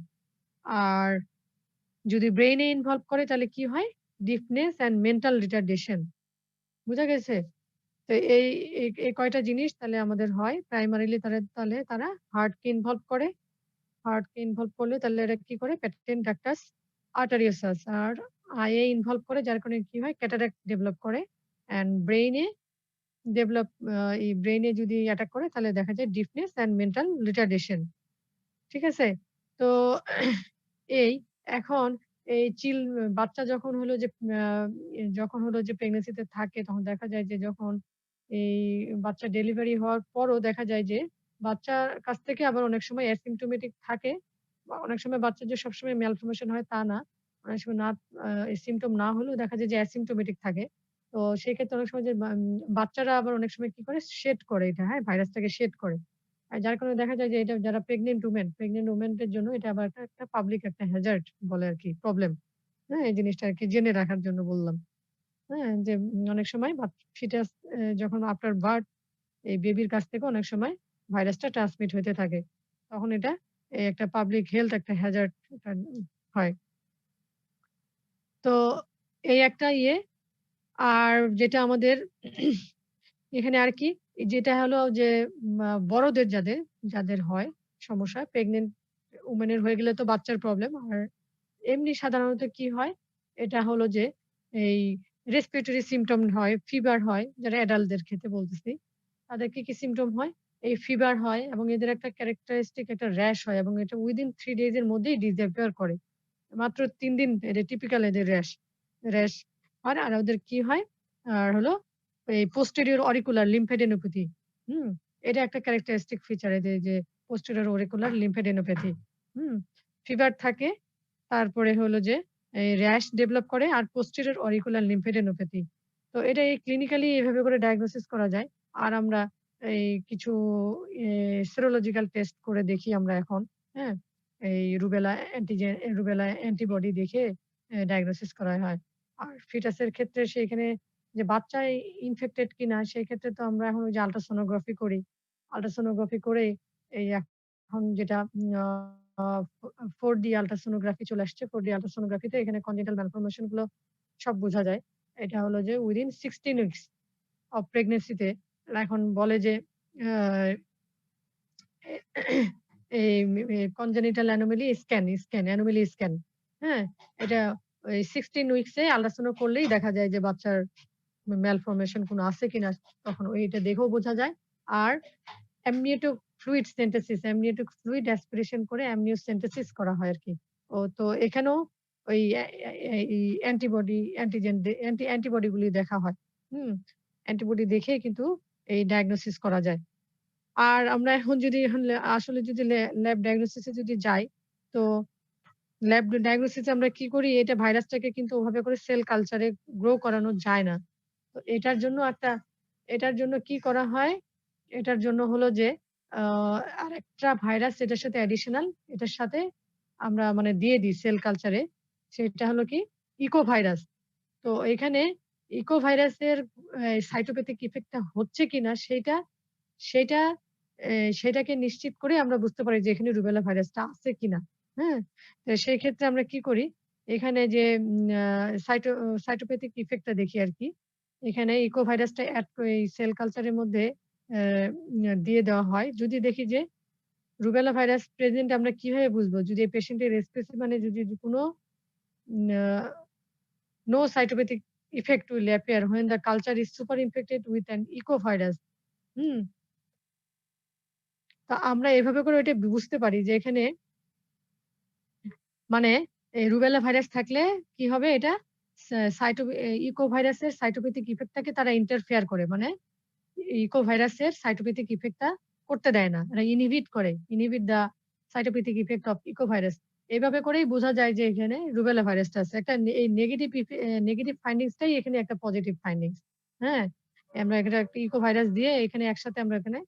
আর যদি ব্রেইন এ ইনভলভ করে তাহলে কি হয়? ডিফনেস অ্যান্ড মেন্টাল রিটার্ডেশন। বুঝা গেছে? তো এই কয়টা জিনিস তাহলে আমাদের হয়। প্রাইমারিলি তাহলে তারা হার্টকে ইনভলভ করে। হার্টকে ইনভলভ করলে তাহলে এরা কি করে? প্যাটেন্ট ডাক্টাস আর্টারিওসাস আর আই এ ইনভলভ করে যার কারণে কি হয়? ক্যাটারাক্ট ডেভেলপ করে অ্যান্ড ব্রেইনে ডেভেলপ এই ব্রেইনে যদি অ্যাটাক করে তাহলে দেখা যায় ডিফনেস অ্যান্ড মেন্টাল রিটার্ডেশন। ঠিক আছে? তো এই এখন এই বাচ্চা যখন হলো যে আ যখন হলো যে প্রেগন্যান্সি তে থাকে তখন দেখা যায় যে যখন এই বাচ্চা ডেলিভারি হওয়ার পরও দেখা যায় যে বাচ্চার কাছ থেকে আবার অনেক সময় অ্যাসিম্পটোমেটিক থাকে। বা অনেক সময় বাচ্চার যে সবসময় ম্যালফরমেশন হয় তা না। অনেক সময় না এই সিম্পটম না হলেও দেখা যায় যে অ্যাসিম্পটোমেটিক থাকে। তো সেক্ষেত্রে অনেক সময় যে বাচ্চারা আবার অনেক সময় কি করে? শেড করে এটা, হ্যাঁ? ভাইরাসটাকে শেড করে। যার কারণে দেখা যায় যে এটা যারা প্রেগন্যান্ট উমেন দের জন্য এটা আবার একটা পাবলিক একটা হ্যাজার্ড বলে আরকি প্রবলেম। হ্যাঁ? এই জিনিসটা আরকি জেনে রাখার জন্য বললাম। হ্যাঁ? যে অনেক সময় ফিটাস যখন আফটার বার্থ এই বেবির কাছ থেকে অনেক সময় ভাইরাসটা ট্রান্সমিট হইতে থাকে। তখন এটা একটা পাবলিক হেলথ একটা হ্যাজার্ড একটা হয়। তো এই একটা ইয়ে। আর যেটা আমাদের এখানে আর কি যেটা হলো যে বড়দের যাদের হয় সমস্যা প্রেগন্যান্ট ওমেন এর হয়ে গেলে তো বাচ্চার প্রবলেম। আর এমনি সাধারণত কি হয়? এটা হলো যে এই রেসপিরেটরি সিম্পটম হয়, ফিভার হয়, যারা অ্যাডাল্টদের ক্ষেত্রে বলতেছি। তাদের কি সিম্পটম হয়? এই ফিভার হয় এবং এদের একটা ক্যারেক্টারিস্টিক একটা র‍্যাশ হয় এবং এটা উইদিন 3 ডেজ এর মধ্যেই ডিসঅ্যাপিয়ার করে। মাত্র ৩ দিন এটা টিপিক্যাল এদের র‍্যাশ হয়। আর ওদের কি হয়? আর হলো এই posterior auricular lymphadenopathy হুম? এটা একটা ক্যারেক্টারিস্টিক ফিচার এদের যে posterior auricular lymphadenopathy হুম? ফিভার থাকে। তারপরে হলো যে এই র‍্যাশ ডেভেলপ করে আর posterior auricular lymphadenopathy তো এটা ক্লিনিক্যালি এভাবে করে ডায়াগনোসিস করা যায়। আর আমরা এই কিছু এ সেরোলজিক্যাল টেস্ট করে দেখি আমরা এখন, হ্যাঁ? এই রুবেলা অ্যান্টিবডি দেখে ডায়াগনোসিস করা হয়। আর ফিটাসের ক্ষেত্রে সেখানে যে বাচ্চা ইনফেক্টেড কিনা সেক্ষেত্রে তো আমরা এখন ওই যে আল্ট্রাসোনোগ্রাফি করি। আল্ট্রাসোনোগ্রাফি করে এই এখন যেটা আ 4D আল্ট্রাসোনোগ্রাফি চলে আসছে। 4D আল্ট্রাসোনোগ্রাফিতে এখানে কনজেনিটাল ম্যালফরমেশন গুলো সব বোঝা যায়। এটা হলো যে উইদিন 16 উইকস অফ প্রেগন্যান্সি তে এখন বলে যে আ এই কনজেনিটাল অ্যানোমালি স্ক্যান, হ্যাঁ? এটা ওই 16 উইকস এ আল্ট্রাসাউন্ড করলেই দেখা যায় যে বাচ্চার ম্যালফরমেশন কোন আছে কিনা তখন ওইটা দেখেও বোঝা যায়। আর অ্যামনিওটিক ফ্লুইড অ্যাসপিরেশন করে অ্যামনিওসেন্টেসিস করা হয় আরকি। তো এখানেও ওই এই অ্যান্টিবডি গুলি দেখা হয়। হুম? অ্যান্টিবডি দেখেই কিন্তু এই ডায়াগনোসিস করা যায়। আর আমরা এখন যদি এখন আসলে যদি ল্যাব ডায়াগনোসিস এ যদি যাই, তো ল্যাব ডায়াগনোসিস এ আমরা কি করি? এটা ভাইরাসটাকে কিন্তু ওভাবে করে সেল কালচার এ গ্রো করানো যায় না। তো এটার জন্য কি করা হয়? এটার জন্য হলো যে আ আরেকটা ভাইরাস এটার সাথে অ্যাডিশনাল এটার সাথে আমরা মানে দিয়ে দিই সেল কালচার এ। সেটা হলো কি? Echo virus. তো এখানে ইকো ভাইরাসের সাইটোপ্যাথিক ইফেক্ট টা হচ্ছে কিনা সেইটা সেটাকে নিশ্চিত করে আমরা বুঝতে পারি যে এখানে রুবেলা ভাইরাসটা আছে কিনা। হ্যাঁ? তো সেই ক্ষেত্রে আমরা কি করি? এখানে যে উম আ সাইটো সাইটোপ্যাথিক ইফেক্ট টা দেখি আরকি। এখানে ইকো ভাইরাসটা এড এই সেল কালচার এর মধ্যে দিয়ে দেওয়া হয়। যদি দেখি যে রুবেলা ভাইরাস প্রেজেন্ট আমরা কিভাবে বুঝবো? যদি এই পেশেন্টের স্পেসিমেন এ যদি কোনো উম আ no cytopathic effect will appear when the culture is super infected with an ecovirus হুম? তা আমরা এভাবে করে ওইটা বুঝতে পারি যে এখানে মানে রুবেলা ভাইরাস থাকলে কি হবে এটা সা সাইটো ইকো ভাইরাসের সাইটোপ্যাথিক ইফেক্ট টাকে তারা ইন্টারফেয়ার করে। মানে ইকো ভাইরাসের সাইটোপ্যাথিক ইফেক্ট টা করতে দেয় না। এরা inhibit the cytopathic effect of echo virus. এভাবে করেই বোঝা যায় যে এখানে রুবেলা ভাইরাসটা আছে। একটা এই নেগেটিভ ফাইন্ডিংস টাই এখানে একটা পজিটিভ ফাইন্ডিংস। হ্যাঁ? আমরা একটা ইকো ভাইরাস দিয়ে এখানে একসাথে আমরা এখানে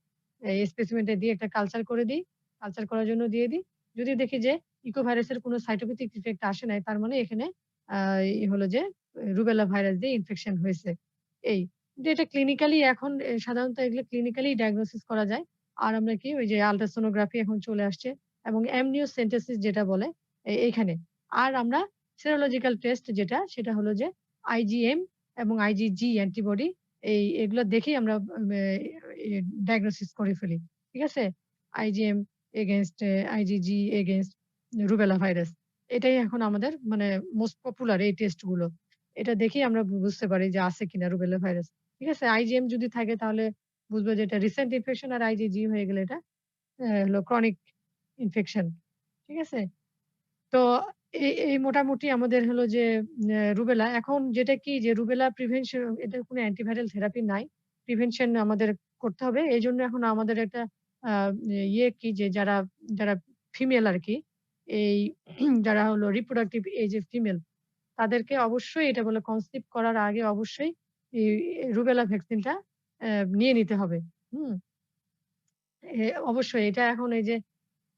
স্পেসিমেন টা দিয়ে একটা কালচার করে দেই। কালচার করার জন্য দিয়ে দিই। যদি দেখি যে ইকো ভাইরাসের কোনো সাইটোপ্যাথিক ইফেক্ট আসে নাই তার মানে এখানে আ হলো যে রুবেলা ভাইরাস দিয়ে ইনফেকশন হয়েছে। এই। কিন্তু এটা ক্লিনিক্যালি এখন সাধারণত এগুলো ক্লিনিক্যালি ডায়াগনোসিস করা যায়। আর আমরা কি ওই যে আল্ট্রাসোনোগ্রাফি এখন চলে আসছে এবং অ্যামনিওসেন্টেসিস যেটা বলে এইখানে। আর আমরা সেরোলজিক্যাল টেস্ট যেটা সেটা হলো যে IgM এবং IgG অ্যান্টিবডি এগুলো দেখেই আমরা ডায়াগনোসিস করে ফেলি। ঠিক আছে? IgM against IgG against rubella virus. এটাই এখন আমাদের মানে মোস্ট পপুলার এই টেস্ট গুলো। এটা দেখেই আমরা বুঝতে পারি যে আছে কিনা রুবেলা ভাইরাস। ঠিক আছে? IgM যদি থাকে তাহলে বুঝবো যে এটা রিসেন্ট ইনফেকশন আর IgG হয়ে গেলে এটা হলো ক্রনিক ইনফেকশন। ঠিক আছে? তো এই মোটামুটি আমাদের হলো যে রুবেলা। এখন যেটা কি যে রুবেলা প্রিভেনশন এটার কোনো অ্যান্টিভাইরাল থেরাপি নাই। প্রিভেনশন আমাদের করতে হবে। এজন্য এখন আমাদের একটা আ ইয়ে কি যে যারা ফিমেল আরকি, এই যারা হলো রিপ্রোডাক্টিভ এজ এর ফিমেল তাদেরকে অবশ্যই এটা বলে কনসিভ করার আগে অবশ্যই এই রুবেলা ভ্যাকসিনটা নিয়ে নিতে হবে। হুম? অবশ্যই এটা এখন এই যে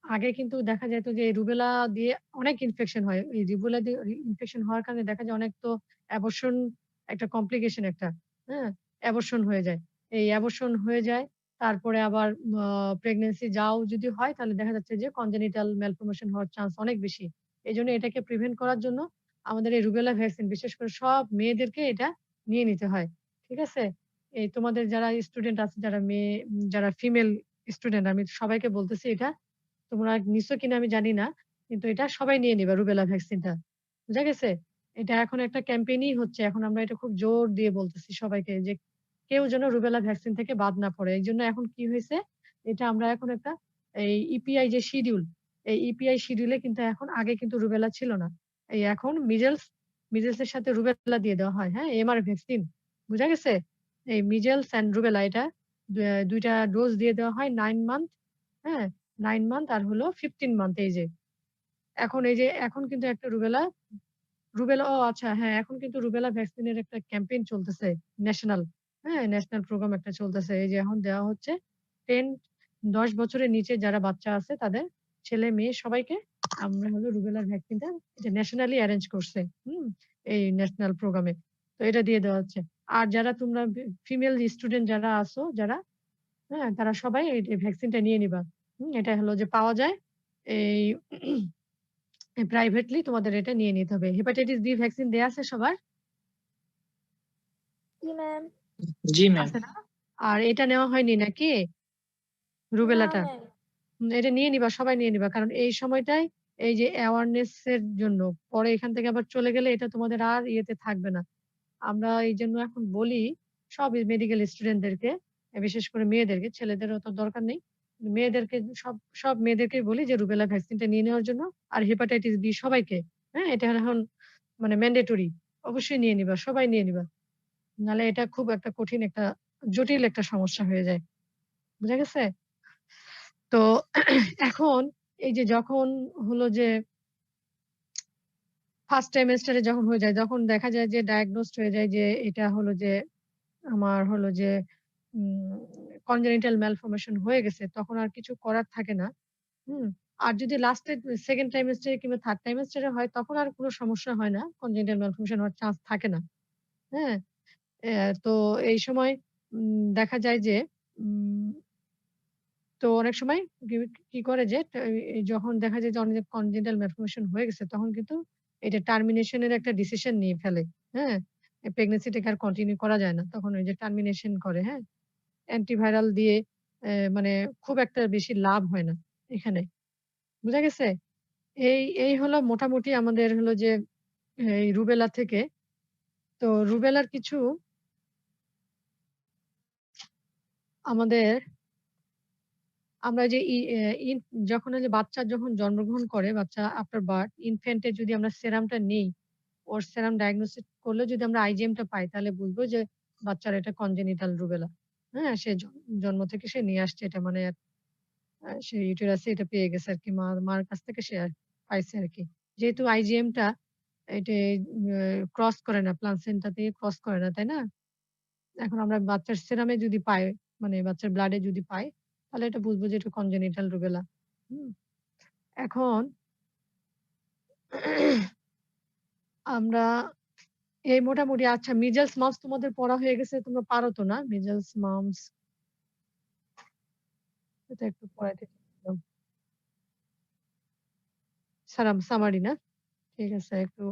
আগে কিন্তু দেখা যেত যে রুবেলা দিয়ে অনেক ইনফেকশন হয়। এই রুবেলা দিয়ে ইনফেকশন হওয়ার কারণে দেখা যায় অনেক তো অ্যাবরশন একটা কমপ্লিকেশন একটা, হ্যাঁ? অ্যাবরশন হয়ে যায়। এই অ্যাবরশন হয়ে যায়। তারপরে আবার প্রেগন্যান্সি যাও যদি হয় তাহলে দেখা যাচ্ছে যে congenital malformation হওয়ার চান্স অনেক বেশি। এজন্য এটাকে প্রিভেন্ট করার জন্য আমাদের এই রুবেলা ভ্যাকসিন বিশেষ করে সব মেয়েদেরকে এটা নিয়ে নিতে হয়। ঠিক আছে? এই তোমাদের যারা স্টুডেন্ট আছে যারা মেয়ে যারা ফিমেল স্টুডেন্ট আমি সবাইকে বলতেছি এটা। তোমরা নিছো কিনা আমি জানি না। কিন্তু এটা সবাই নিয়ে নিবা রুবেলা ভ্যাকসিনটা। বুঝা গেছে? এটা এখন একটা ক্যাম্পেইনই হচ্ছে। এখন আমরা এটা খুব জোর দিয়ে বলতেছি সবাইকে যে কেউ যেন রুবেলা ভ্যাকসিন থেকে বাদ না পড়ে। এইজন্য এখন কি হইছে? এটা আমরা এখন একটা এই ইপিআই যে শিডিউল, এই ইপিআই শিডিউলে কিন্তু এখন আগে কিন্তু রুবেলা ছিল না। এই এখন মিজেলস এর সাথে রুবেলা দিয়ে দেওয়া হয়, হ্যাঁ? MR vaccine. বুঝা গেছে? এই মিজেলস অ্যান্ড রুবেলা এটা ২ টা ডোজ দিয়ে দেওয়া হয় 9 মান্থ, হ্যাঁ? 9 মান্থ আর হলো 15 মান্থ এই যে। এখন এই যে এখন কিন্তু একটা রুবেলা ও আচ্ছা হ্যাঁ, এখন কিন্তু রুবেলা ভ্যাকসিনের একটা ক্যাম্পেইন চলতেছে ন্যাশনাল, হ্যাঁ? ন্যাশনাল প্রোগ্রাম একটা চলতেছে। এই যে এখন দেওয়া হচ্ছে 10 10 বছরের নিচে যারা বাচ্চা আছে তাদের ছেলে-মেয়ে সবাইকে আমরা হলো রুবেলার ভ্যাকসিনটা এটা ন্যাশনালি এরেঞ্জ করছে। এই ন্যাশনাল প্রোগ্রামে। তো এটা দিয়ে দেওয়া হচ্ছে। আর যারা তোমরা ফিমেল স্টুডেন্ট যারা আছো যারা, হ্যাঁ? তারা সবাই এই ভ্যাকসিনটা নিয়ে নিবা। এটা হলো যে পাওয়া যায় এই প্রাইভেটলি তোমাদের এটা নিয়ে নিতে হবে। হেপাটাইটিস বি ভ্যাকসিন দেয়া আছে সবার? জি ম্যাম। জি ম্যাম। আছে না? আর এটা নেওয়া হয়নি নাকি? না রুবেলাটা? ম্যাম। এটা নিয়ে নিবা, সবাই নিয়ে নিবা। কারণ এই সময়টাই এই যে অ্যাওয়ারনেস এর জন্য। পরে এখান থেকে আবার চলে গেলে এটা তোমাদের আর ইয়েতে থাকবে না। আমরা এইজন্য এখন বলি সব মেডিকেল স্টুডেন্টদেরকে, বিশেষ করে মেয়েদেরকে, ছেলেদের অত দরকার নেই। মেয়েদেরকে সব মেয়েদেরকেই বলি যে রুবেলা ভ্যাকসিনটা নিয়ে নেওয়ার জন্য। আর হেপাটাইটিস বি সবাইকে, হ্যাঁ? এটা এখন মানে ম্যান্ডেটরি। অবশ্যই নিয়ে নিবা, সবাই নিয়ে নিবা। নাহলে এটা খুব একটা কঠিন একটা জটিল একটা সমস্যা হয়ে যায়। বুঝা গেছে? তো এখন এই যে যখন হলো যে ফার্স্ট ট্রাইমেস্টারে যখন হয়ে যায়, যখন দেখা যায় যে ডায়াগনোসড হয়ে যায় যে এটা হলো যে আমার হলো যে উম congenital malformation হয়ে গেছে, তখন আর কিছু করার থাকে না। হুম? আর যদি লাস্টে 2nd ট্রাইমেস্টারে কিংবা 3rd ট্রাইমেস্টারে হয় তখন আর কোন সমস্যা হয় না। congenital malformation হওয়ার চান্স থাকে না। হ্যাঁ? তো এই সময় দেখা যায় যে উম তো অনেক সময় কি কি করে যে এই যখন দেখা যায় যে অনেক congenital malformation হয়ে গেছে তখন কিন্তু এটা টার্মিনেশন এর একটা ডিসিশন নিয়ে ফেলে। হ্যাঁ? প্রেগন্যান্সিটাকে আর কন্টিনিউ করা যায় না। তখন ওই যে টার্মিনেশন করে, হ্যাঁ? অ্যান্টিভাইরাল দিয়ে মানে খুব একটা বেশি লাভ হয় না এখানে। বুঝা গেছে? এই হলো মোটামুটি আমাদের হলো যে এই রুবেলা থেকে। তো রুবেলার কিছু আমাদের আমরা যে ই এ ইন যখন ওই যে বাচ্চা যখন জন্মগ্রহণ করে, বাচ্চা আফটার বার্থ, ইনফ্যান্ট এর যদি আমরা সেরামটা নেই, ওর সেরাম ডায়াগনোসিস করলে যদি আমরা আইজিএম টা পাই, তাহলে বুঝবো যে বাচ্চার এটা কনজেনিটাল রুবেলা। হ্যাঁ? সে জন্ম থেকে সে নিয়ে আসছে এটা মানে সে ইউটেরাসে এটা পেয়ে গেছে আরকি। মার কাছ থেকে সে পাইছে আরকি। যেহেতু আইজিএম টা এটা ক্রস করে না, প্লাসেন্টা থেকে ক্রস করে না, তাই না? এখন আমরা বাচ্চার সেরামে যদি পাই, মানে বাচ্চার ব্লাডে যদি পাই, তাহলে এটা বুঝবো যে এটা কনজেনিটাল রুবেলা। হুম? এখন আমরা এই মোটামুটি আচ্ছা মিজলস, মামস তোমাদের পড়া হয়ে গেছে। তোমরা পারো তো না? মিজলস, মামস এটা একটু পড়াইতে চাচ্ছিলাম। সামারি না? ঠিক আছে একটু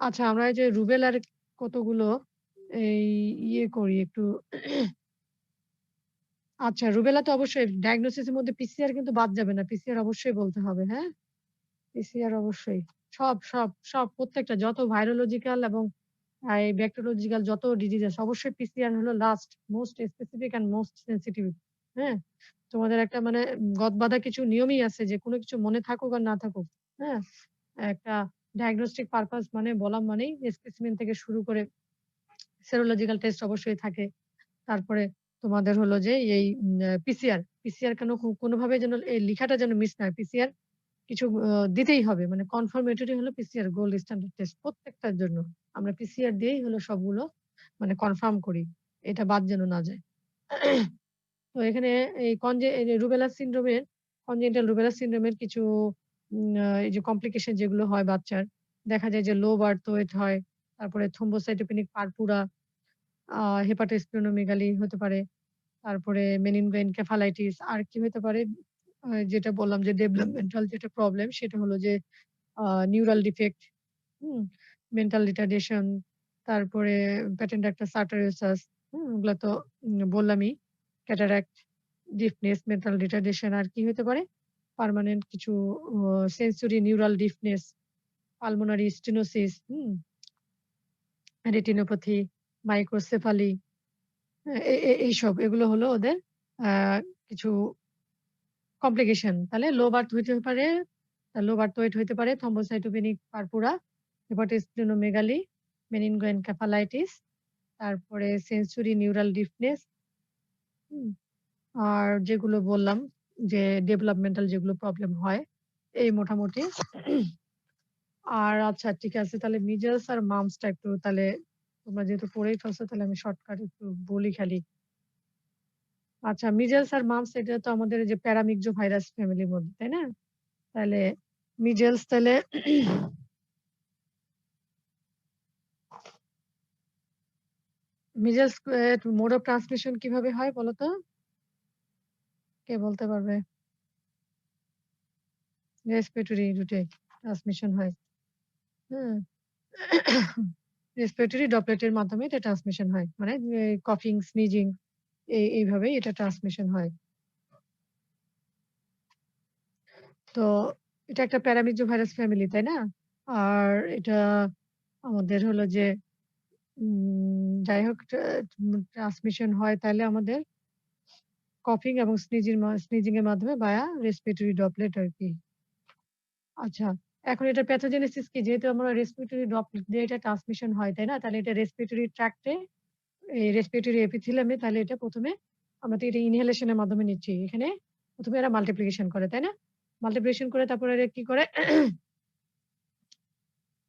আচ্ছা আমরা এই যে রুবেলার কতগুলো এই ইয়ে করি একটু আচ্ছা রুবেলা তো অবশ্যই ডায়াগনোসিস এর মধ্যে পিসিআর কিন্তু বাদ যাবে না। পিসিআর অবশ্যই বলতে হবে, হ্যাঁ? পিসিআর অবশ্যই। সব প্রত্যেকটা যত ভাইরোলজিক্যাল এবং এই ব্যাকটেরিওলজিক্যাল যত ডিজিজ আছে অবশ্যই পিসিআর হলো last most specific and most sensitive. হ্যাঁ? তোমাদের একটা মানে গদবাঁধা কিছু নিয়মই আছে যে কোনো কিছু মনে থাকুক আর না থাকুক, হ্যাঁ? একটা ডায়াগনস্টিক পারপাস মানে বলা মানেই স্পেসিমেন থেকে শুরু করে সেরোলজিক্যাল টেস্ট অবশ্যই থাকে। তারপরে তোমাদের হলো যে এই পিসিআর কেন কোনোভাবে যেন এই লিখাটা যেন মিস না হয়। পিসিআর কিছু দিতেই হবে। মানে কনফার্মেটরি হলো পিসিআর গোল্ড স্ট্যান্ডার্ড টেস্ট প্রত্যেকটার জন্য। আমরা পিসিআর দিয়েই হলো সবগুলো মানে কনফার্ম করি। এটা বাদ যেন না যায়। তো এখানে এই এই যে রুবেলা সিনড্রোমের congenital rubella syndrome এর কিছু এই যে কমপ্লিকেশন যেগুলো হয় বাচ্চার, দেখা যায় যে লো বার্থ ওয়েট হয়। তারপরে থ্রম্বোসাইটোপেনিক পারপুরা, হেপাটোস্প্লেনোমেগালি হতে পারে। তারপরে মেনিনগোএনকেফালাইটিস আর কি হতে পারে? যেটা বললাম যে ডেভেলপমেন্টাল যেটা প্রবলেম সেটা হলো যে নিউরাল ডিফেক্ট, হুম? মেন্টাল রিটার্ডেশন, তারপরে প্যাটেন্ট একটা সার্টারিওসাস, ওগুলা তো বললামই। ক্যাটারাক্ট, ডিফনেস, মেন্টাল রিটার্ডেশন আর কি হতে পারে? পার্মানেন্ট কিছু sensory neural deafness, pulmonary stenosis, retinopathy, microcephaly, হ্যাঁ? এইসব এগুলো হলো ওদের আ কিছু কমপ্লিকেশন। তাহলে লো বার্থ ওয়েট হইতে পারে, থ্রম্বোসাইটোপেনিক পারপুরা, হেপাটোস্প্লেনোমেগালি, মেনিনগোএনকেফালাইটিস, তারপরে সেনসরি নিউরাল ডিফনেস, হুম? আর যেগুলো বললাম যে ডেভেলপমেন্টাল যেগুলো প্রবলেম হয়, এই মোটামুটি। আর আচ্ছা ঠিক আছে তাহলে মিজেলস আর মামস টা একটু তাহলে তোমরা যেহেতু পড়েই ফেলছো তাহলে আমি শর্টকাট একটু বলি খালি। আচ্ছা মিজেলস আর মামস এটা তো আমাদের এই যে প্যারামিক্সো ভাইরাস ফ্যামিলির মধ্যে, তাই না? তাহলে মিজেলস তাহলে মিজেলস মোড অফ ট্রান্সমিশন কিভাবে হয় বলো তো? কে বলতে পারবে? রেসপিরেটরি রুটে ট্রান্সমিশন হয়। হুম? রেসপিরেটরি ড্রপলেটের মাধ্যমে এটা ট্রান্সমিশন হয়। মানে কফিং, স্নিজিং এইভাবেই এটা ট্রান্সমিশন হয়। তো এটা একটা প্যারামিজো ভাইরাস ফ্যামিলি, তাই না? আর এটা আমাদের হলো যে যাই হোক ট্রান্সমিশন হয় তাইলে আমাদের কফিং এবং স্নিজিং এর মাধ্যমে ভায়া রেসপিরেটরি ড্রপলেট আরকি। আচ্ছা, এখন এটার প্যাথোজেনেসিস কি? যেহেতু আমরা রেসপিরেটরি ড্রপলেট দিয়ে এটা ট্রান্সমিশন হয়, তাই না? তাহলে এটা রেসপিরেটরি ট্র্যাক্ট এ এই রেসপিরেটরি এপিথেলিয়াম এ তাহলে এটা ১ম এ আমরা তো এটা ইনহেলেশন এর মাধ্যমে নিচ্ছি। এখানে ১ম এ এরা মাল্টিপ্লিকেশন করে, তাই না? মাল্টিপ্লিকেশন করে তারপরে এরা কি করে?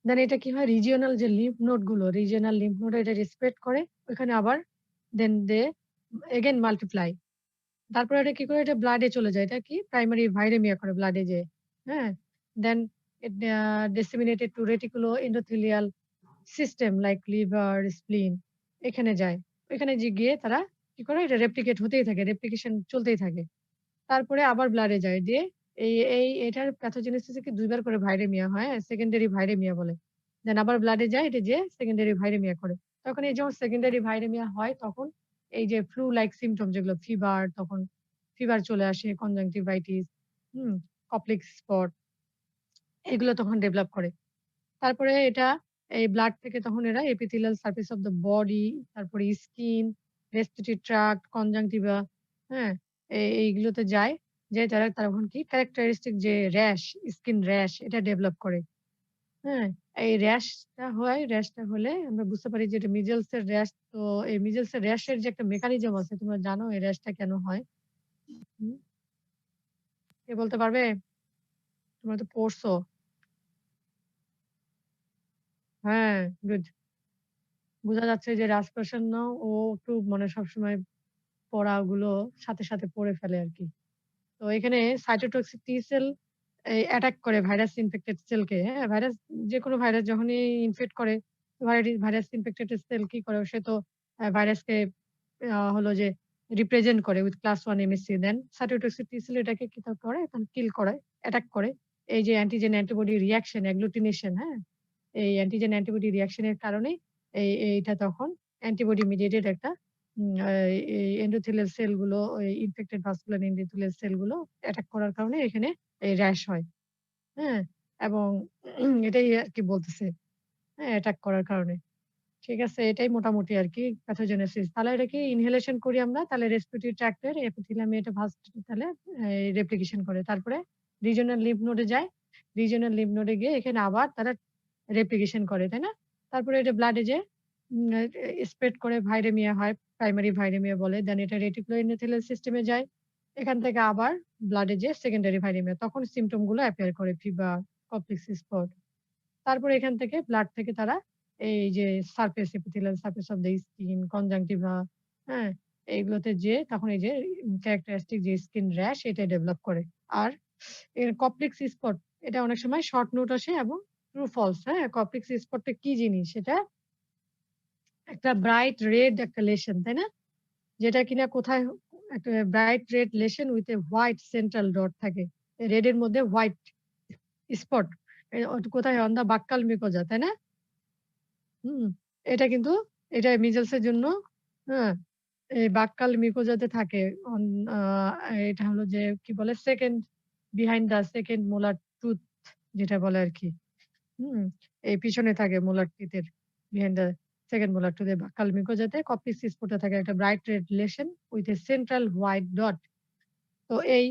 দেন এটা কি হয়? রিজিওনাল যে লিম্ফ নোড গুলো, রিজিওনাল লিম্ফ নোড এটা রেসপিরেট করে। ওখানে আবার দেন দে এগেইন মাল্টিপ্লাই। তারপরে এটা কি করে? এটা ব্লাড এ চলে যায়। এটা কি? প্রাইমারি ভাইরেমিয়া করে ব্লাড এ যেয়ে। হ্যাঁ? দেন it disseminated to reticuloendothelial system like liver, spleen এখানে যায়। এখানে যে গিয়ে তারা কি করে? এটা রেপ্লিকেট হতেই থাকে। রেপ্লিকেশন চলতেই থাকে। তারপরে আবার ব্লাডে যায়। দিয়ে এটার প্যাথোজেনেসিস এ কি ২ বার করে ভাইরেমিয়া হয়। সেকেন্ডারি ভাইরেমিয়া বলে। দেন আবার ব্লাডে যায় এটা যেয়ে সেকেন্ডারি ভাইরেমিয়া করে। তখন এই যখন সেকেন্ডারি ভাইরেমিয়া হয় তখন এই যে ফ্লু লাইক সিম্পটম যেগুলো ফিভার তখন ফিভার চলে আসে, কনজাংটিভাইটিস, হুম? কপ্লিক্স স্পট এগুলো তখন ডেভেলপ করে। তারপরে এটা এই ব্লাড থেকে তখন এরা epithelial surface of the body, তারপরে স্কিন, রেসপিরেটরি ট্রাক্ট, কনজাংটিভা, হ্যাঁ? এইগুলোতে যায়। যেয়ে তারা তখন কি ক্যারেক্টারিস্টিক যে র‍্যাশ, স্কিন র‍্যাশ এটা ডেভেলপ করে। হ্যাঁ? এই র‍্যাশটা হলে আমরা বুঝতে পারি যে এটা মিজেলস এর র‍্যাশ। তো এই মিজেলস এর র‍্যাশের যে একটা মেকানিজম আছে তোমরা জানো এই র‍্যাশটা কেন হয়? হুম? কে বলতে পারবে? তোমরা তো পড়ছো। হ্যাঁ, গুড। বোঝা যাচ্ছে যে রাজপ্রসন্ন ও একটু মানে সবসময় পড়াগুলো সাথে পড়ে ফেলে আরকি। তো এখানে সাইটোটক্সিক টি সেল অ্যাটাক করে ভাইরাস ইনফেক্টেড সেলকে, হ্যাঁ? যেকোনো ভাইরাস যখনই ইনফেক্ট করে ভাইরাস ইনফেক্টেড সেল কি করে? সে তো ভাইরাসকে হলো যে রিপ্রেজেন্ট করে with class 1 MHC then cytotoxic T cell এটাকে কি করে? তখন কিল করে, অ্যাটাক করে। এই যে অ্যান্টিজেন অ্যান্টিবডি রিঅ্যাকশন, অ্যাগ্লুটিনেশন, হ্যাঁ? এই অ্যান্টিজেন অ্যান্টিবডি রিঅ্যাকশন এর কারণেই এইটা তখন অ্যান্টিবডি মিডিয়েটেড একটা উম আ এই এন্ডোথেলিয়াল সেলগুলো ওই ইনফেক্টেড ভাস্কুলার এন্ডোথেলিয়াল সেলগুলো অ্যাটাক করার কারণে এখানে এই র‍্যাশ হয়। হ্যাঁ? এবং এটাই আরকি বলতেছে। হ্যাঁ? অ্যাটাক করার কারণে। ঠিক আছে? এটাই মোটামুটি আরকি প্যাথোজেনেসিস। তাহলে এটা কি ইনহেলেশন করি আমরা তাহলে রেসপিরেটরি ট্র্যাক্ট এর এপিথেলিয়ামে এটা ফার্স্ট তাহলে রেপ্লিকেশন করে। তারপরে রিজিওনাল লিম্ফ নোডে যায়। রিজিওনাল লিম্ফ নোডে গিয়ে এখানে আবার তারা রেপ্লিকেশন করে, তাই না? তারপরে এটা ব্লাডে যেয়ে উম আ স্প্রেড করে ভাইরেমিয়া হয়। প্রাইমারি ভাইরেমিয়া বলে। দেন এটা রেটিকুলো এন্ডোথেলিয়াল সিস্টেমে যায়। এখান থেকে আবার ব্লাডে যেয়ে সেকেন্ডারি ভাইরেমিয়া। তখন সিম্পটম গুলো এপিয়ার করে ফিভার, কপ্লিক্স স্পট। তারপরে এখান থেকে ব্লাড থেকে তারা এই যে surface epithelial surface of the skin, conjunctiva, হ্যাঁ? এইগুলোতে যেয়ে তখন এই যে ক্যারাক্টারিস্টিক যে স্কিন র‍্যাশ এটা ডেভেলপ করে। আর এর কপ্লেক্স স্পট এটা অনেক সময় শর্ট নোট আসে এবং ট্রু ফলস, হ্যাঁ? কপ্লিক্স স্পটটা কি জিনিস? সেটা একটা ব্রাইট রেড একটা লেশন, তাই না? যেটা কিনা কোথায় একটা bright red lesion with a white central dot থাকে। রেড এর মধ্যে হোয়াইট স্পট। কোথায়? অন দ্যা বাক্কাল মিকোজা, তাই না? হুম, এটা কিন্তু এটা মিজলস এর জন্য, হ্যাঁ? এই বাক্কাল মিকোজাতে থাকে। অন আ এটা হলো যে কি বলে? Second behind the second molar tooth যেটা বলে আরকি। হুম? এই পিছনে থাকে মোলার টিথের behind the second molar tooth a buccal মিকোজাতে কপ্লিক্স স্পোর্টে থাকে একটা bright red lesion with a central white dot. তো এই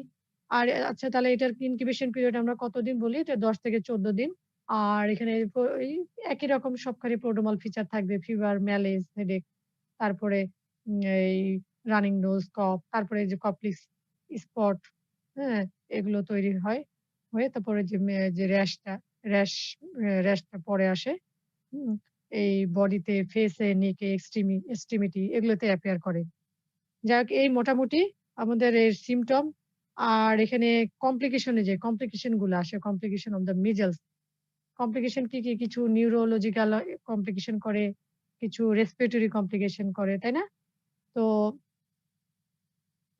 আর আচ্ছা তাহলে এটার ইনকিউবেশন পিরিয়ড আমরা কতদিন বলি? এটা ১০ থেকে ১৪ দিন। আর এখানে এই একই রকম সবখানে প্রোড্রোমাল ফিচার থাকবে। ফিভার, ম্যালেজ, হেডেক, তারপরে এই রানিং নোজ, কফ, তারপরে এই যে কপ্লিক্স স্পট, হ্যাঁ? এগুলো তৈরি হয়। হয়ে তারপরে যে র্যাশটা পরে আসে। হুম? এই বডিতে, ফেসে, নেকে, এক্সট্রিমিটি এগুলোতে অ্যাপিয়ার করে। যাই হোক এই মোটামুটি আমাদের এর সিম্পটম। আর এখানে কমপ্লিকেশন গুলো আসে, complication of the measles. Complication কি? কিছু নিউরোলজিক্যাল কমপ্লিকেশন করে, কিছু রেসপিরেটরি কমপ্লিকেশন করে, তাই না? তো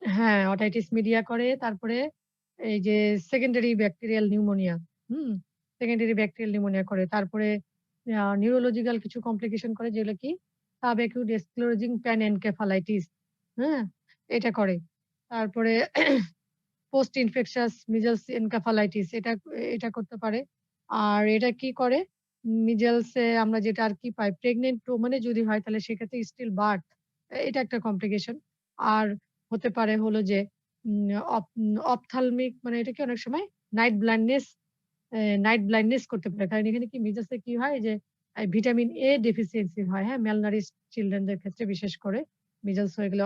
হ্যাঁ, অটাইটিস মিডিয়া করে। তারপরে এই যে সেকেন্ডারি ব্যাকটেরিয়াল নিউমোনিয়া, হুম? সেকেন্ডারি ব্যাকটেরিয়াল নিউমোনিয়া করে। তারপরে নিউরোলজিক্যাল কিছু কমপ্লিকেশন করে যেগুলো কি? সাবএকিউট স্ক্লেরোজিং প্যানএনকেফালাইটিস, হ্যাঁ? এটা করে। তারপরে পোস্ট ইনফেকশাস মিজলস এনকেফালাইটিস এটা করতে পারে। আর এটা কি করে? মিজলস এ আমরা যেটা আর কি পাই, প্রেগন্যান্ট ওম্যান এ যদি হয় তাহলে সেক্ষেত্রে স্টিল বার্থ এটা একটা কমপ্লিকেশন। আর হতে পারে হলো যে উম অপ অপথ্যালমিক মানে এটা কি অনেক সময় নাইট ব্লাইন্ডনেস করতে পারে। কারণ এখানে কি মিজলস এ কি হয় যে ভিটামিন এ ডেফিসিয়েন্সি হয়, হ্যাঁ? malnourished চিলড্রেন দের ক্ষেত্রে বিশেষ করে মিজলস হয়ে গেলে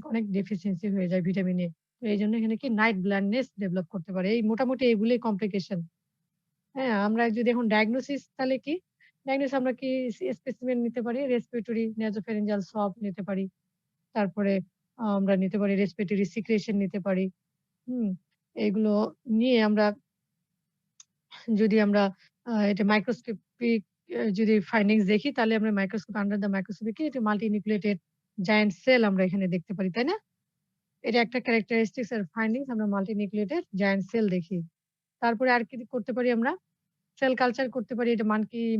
অনেক ডেফিসিয়েন্সি হয়ে যায় ভিটামিন এ। তো এইজন্য এখানে কি নাইট ব্লাইন্ডনেস ডেভেলপ করতে পারে। এই মোটামুটি এগুলোই কমপ্লিকেশন। হ্যাঁ? আমরা যদি এখন ডায়াগনোসিস তাহলে কি? ডায়াগনোসিস আমরা কি স্পেসিমেন নিতে পারি, রেসপিরেটরি নাসোফ্যারিঞ্জিয়াল সোয়াব নিতে পারি। তারপরে আমরা নিতে পারি রেসপিরেটরি সিক্রেশন নিতে পারি। হুম? এগুলো নিয়ে আমরা যদি আমরা এটা মাইক্রোস্কোপিক যদি ফাইন্ডিংস দেখি তাহলে আমরা আন্ডার দ্য মাইক্রোস্কোপে কি এটা মাল্টি নিউক্লিয়েটেড জায়ান্ট সেল আমরা এখানে দেখতে পারি, তাই না? এটা একটা ক্যারাক্টারিস্টিকস এর ফাইন্ডিংস আমরা মাল্টি নিউক্লিয়েটেড জায়ান্ট সেল দেখি। তারপরে আর কি করতে পারি আমরা? সেল কালচার করতে পারি। এটা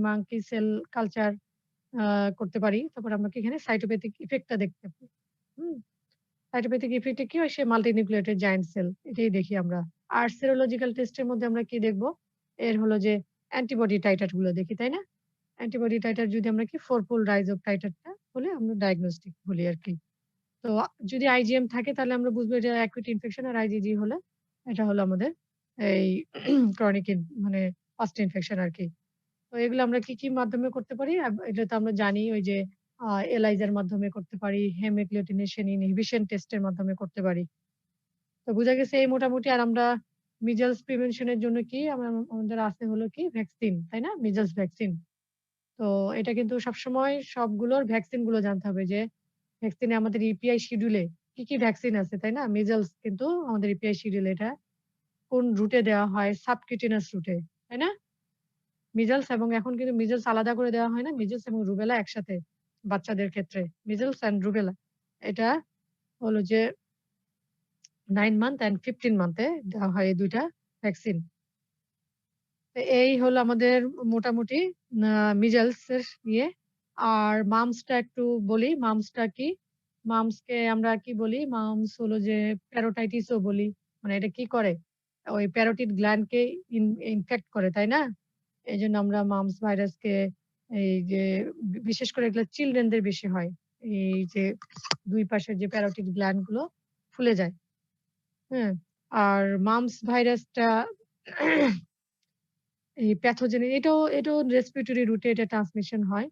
মাঙ্কি সেল কালচার আ করতে পারি। তারপর আমরা কি এখানে সাইটোপ্যাথিক ইফেক্ট টা দেখতে পাই। হুম? সাইটোপ্যাথিক ইফেক্ট এ কি হয়? সে মাল্টি নিউক্লিয়েটেড জায়ান্ট সেল এটাই দেখি আমরা। আর সেরোলজিক্যাল টেস্ট এর মধ্যে আমরা কি দেখব? এর হলো যে অ্যান্টিবডি টাইটার গুলো দেখি, তাই না? অ্যান্টিবডি টাইটার যদি আমরা কি 4 পোল রাইজ অফ টাইটারটা হলে আমরা ডায়াগনস্টিক বলি আরকি। তো যদি আইজিএম থাকে তাহলে আমরা বুঝবো এটা অ্যাকুইট ইনফেকশন আর আইজিজি হলে এটা হলো আমাদের এই ক্রনিক মানে ফার্স্ট ইনফেকশন আরকি। তো এগুলো আমরা কি মাধ্যমে করতে পারি? এটা তো আমরা জানি ওই যে এলাইজার মাধ্যমে করতে পারি, হেমোগ্লুটিনেশন ইনহিবিশন টেস্টের মাধ্যমে করতে পারি। তো বুঝা গেছে এই মোটামুটি আর আমরা মিজলস প্রিভেনশন এর জন্য কি আমাদের আছে হলো কি ভ্যাকসিন, তাই না? Measles vaccine. তো এটা কিন্তু সবসময় সবগুলোর ভ্যাকসিন গুলো জানতে হবে যে ভ্যাকসিনে আমাদের ইপিআই শিডিউলে কি ভ্যাকসিন আছে, তাই না? মিজলস কিন্তু আমাদের ইপিআই শিডিউলে এটা কোন রুটে দেওয়া হয়? সাবকিউটেনাস রুটে, তাই না? মিজলস এবং এখন কিন্তু মিজলস আলাদা করে দেওয়া হয় না। মিজলস এবং রুবেলা একসাথে বাচ্চাদের ক্ষেত্রে। Measles and rubella. এটা হলো যে 9 মান্থ অ্যান্ড 15 মান্থে দেওয়া হয় এই ২ টা ভ্যাকসিন। তো এই হলো আমাদের মোটামুটি আ মিজলস এর ইয়ে। আর মামসটা একটু বলি। মামসটা কি? মামসকে আমরা কি বলি? মামস হলো যে প্যারোটাইটিস ও বলি। মানে এটা কি করে? ওই প্যারোটিড গ্ল্যান্ড কে ইনফেক্ট করে, তাই না? এজন্য আমরা মামস ভাইরাসকে এই যে বিশেষ করে এগুলো চিলড্রেন দের বেশি হয়। এই যে ২ পাশের যে প্যারোটিড গ্ল্যান্ড গুলো ফুলে যায়। হ্যাঁ? আর মামস ভাইরাসটা এই প্যাথোজেন এটাও রেসপিরেটরি রুটে এটা ট্রান্সমিশন হয়।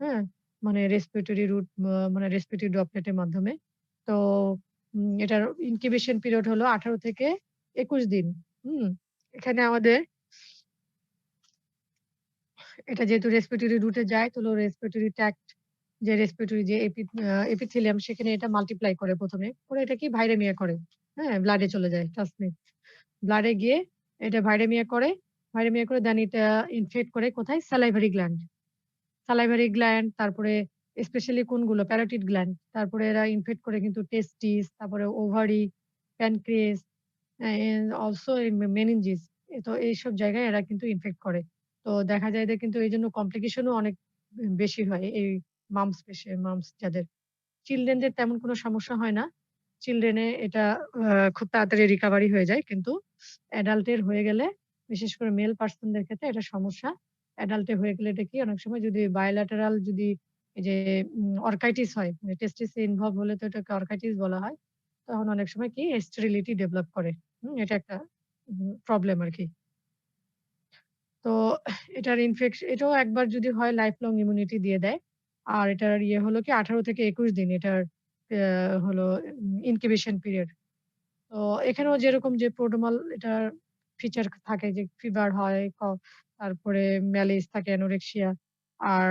হ্যাঁ? মানে রেসপিরেটরি রুট মানে রেসপিরেটরি ড্রপলেট এর মাধ্যমে। তো এটার ইনকিউবেশন পিরিয়ড হলো ১৮ থেকে ২১ দিন। হুম? এখানে আমাদের এটা যেহেতু রেসপিরেটরি রুটে যায় তাহলে রেসপিরেটরি ট্র্যাক্ট যে রেসপিরেটরি যে এপিথেলিয়াম সেখানে এটা মাল্টিপ্লাই করে ১ম এ। করে এটা কি ভাইরেমিয়া করে। হ্যাঁ? ব্লাড এ চলে যায় ট্রান্সমিট। ব্লাড এ গিয়ে এটা ভাইরেমিয়া করে। ভাইরামিয়া করে দেন এটা ইনফেক্ট করে কোথায়? Salivary gland. সালাইভারি গ্ল্যান্ড, তারপরে স্পেশালি কোনগুলো? Parotid gland. তারপরে এরা ইনফেক্ট করে কিন্তু টেস্টিস, তারপরে ওভারি, প্যানক্রিয়াস, অলসো মেনিনজিস। তো এইসব জায়গায় এরা কিন্তু ইনফেক্ট করে। তো দেখা যায় এদের কিন্তু এইজন্য কমপ্লিকেশন ও অনেক বেশি হয় এই মাম্পস যাদের। চিলড্রেনদের তেমন কোনো সমস্যা হয় না। চিলড্রেনে এটা খুব তাড়াতাড়ি রিকভারি হয়ে যায়। কিন্তু অ্যাডাল্টের হয়ে গেলে, বিশেষ করে মেল পারসনদের ক্ষেত্রে এটা সমস্যা। অ্যাডাল্টে হয়ে গেলে এটা কি অনেক সময় যদি বায়োল্যাটেরাল যদি এই যে অর্কাইটিস হয়, মানে টেস্টিস ইনভলভ হলে তো এটাকে অর্কাইটিস বলা হয়। তখন অনেক সময় কি স্টেরিলিটি ডেভেলপ করে। এটা একটা প্রবলেম আরকি। তো এটাও একবার যদি হয় লাইফ লং ইমিউনিটি দিয়ে দেয়। আর এটার ইয়ে হলো কি 18 থেকে 21 দিন এটার হলো ইনকিউবেশন পিরিয়ড। তো এখানেও যেরকম যে প্রোড্রোমাল এটার ফিচার থাকে যে ফিভার হয়, তারপরে ম্যালিস থাকে, অ্যানোরেক্সিয়া। আর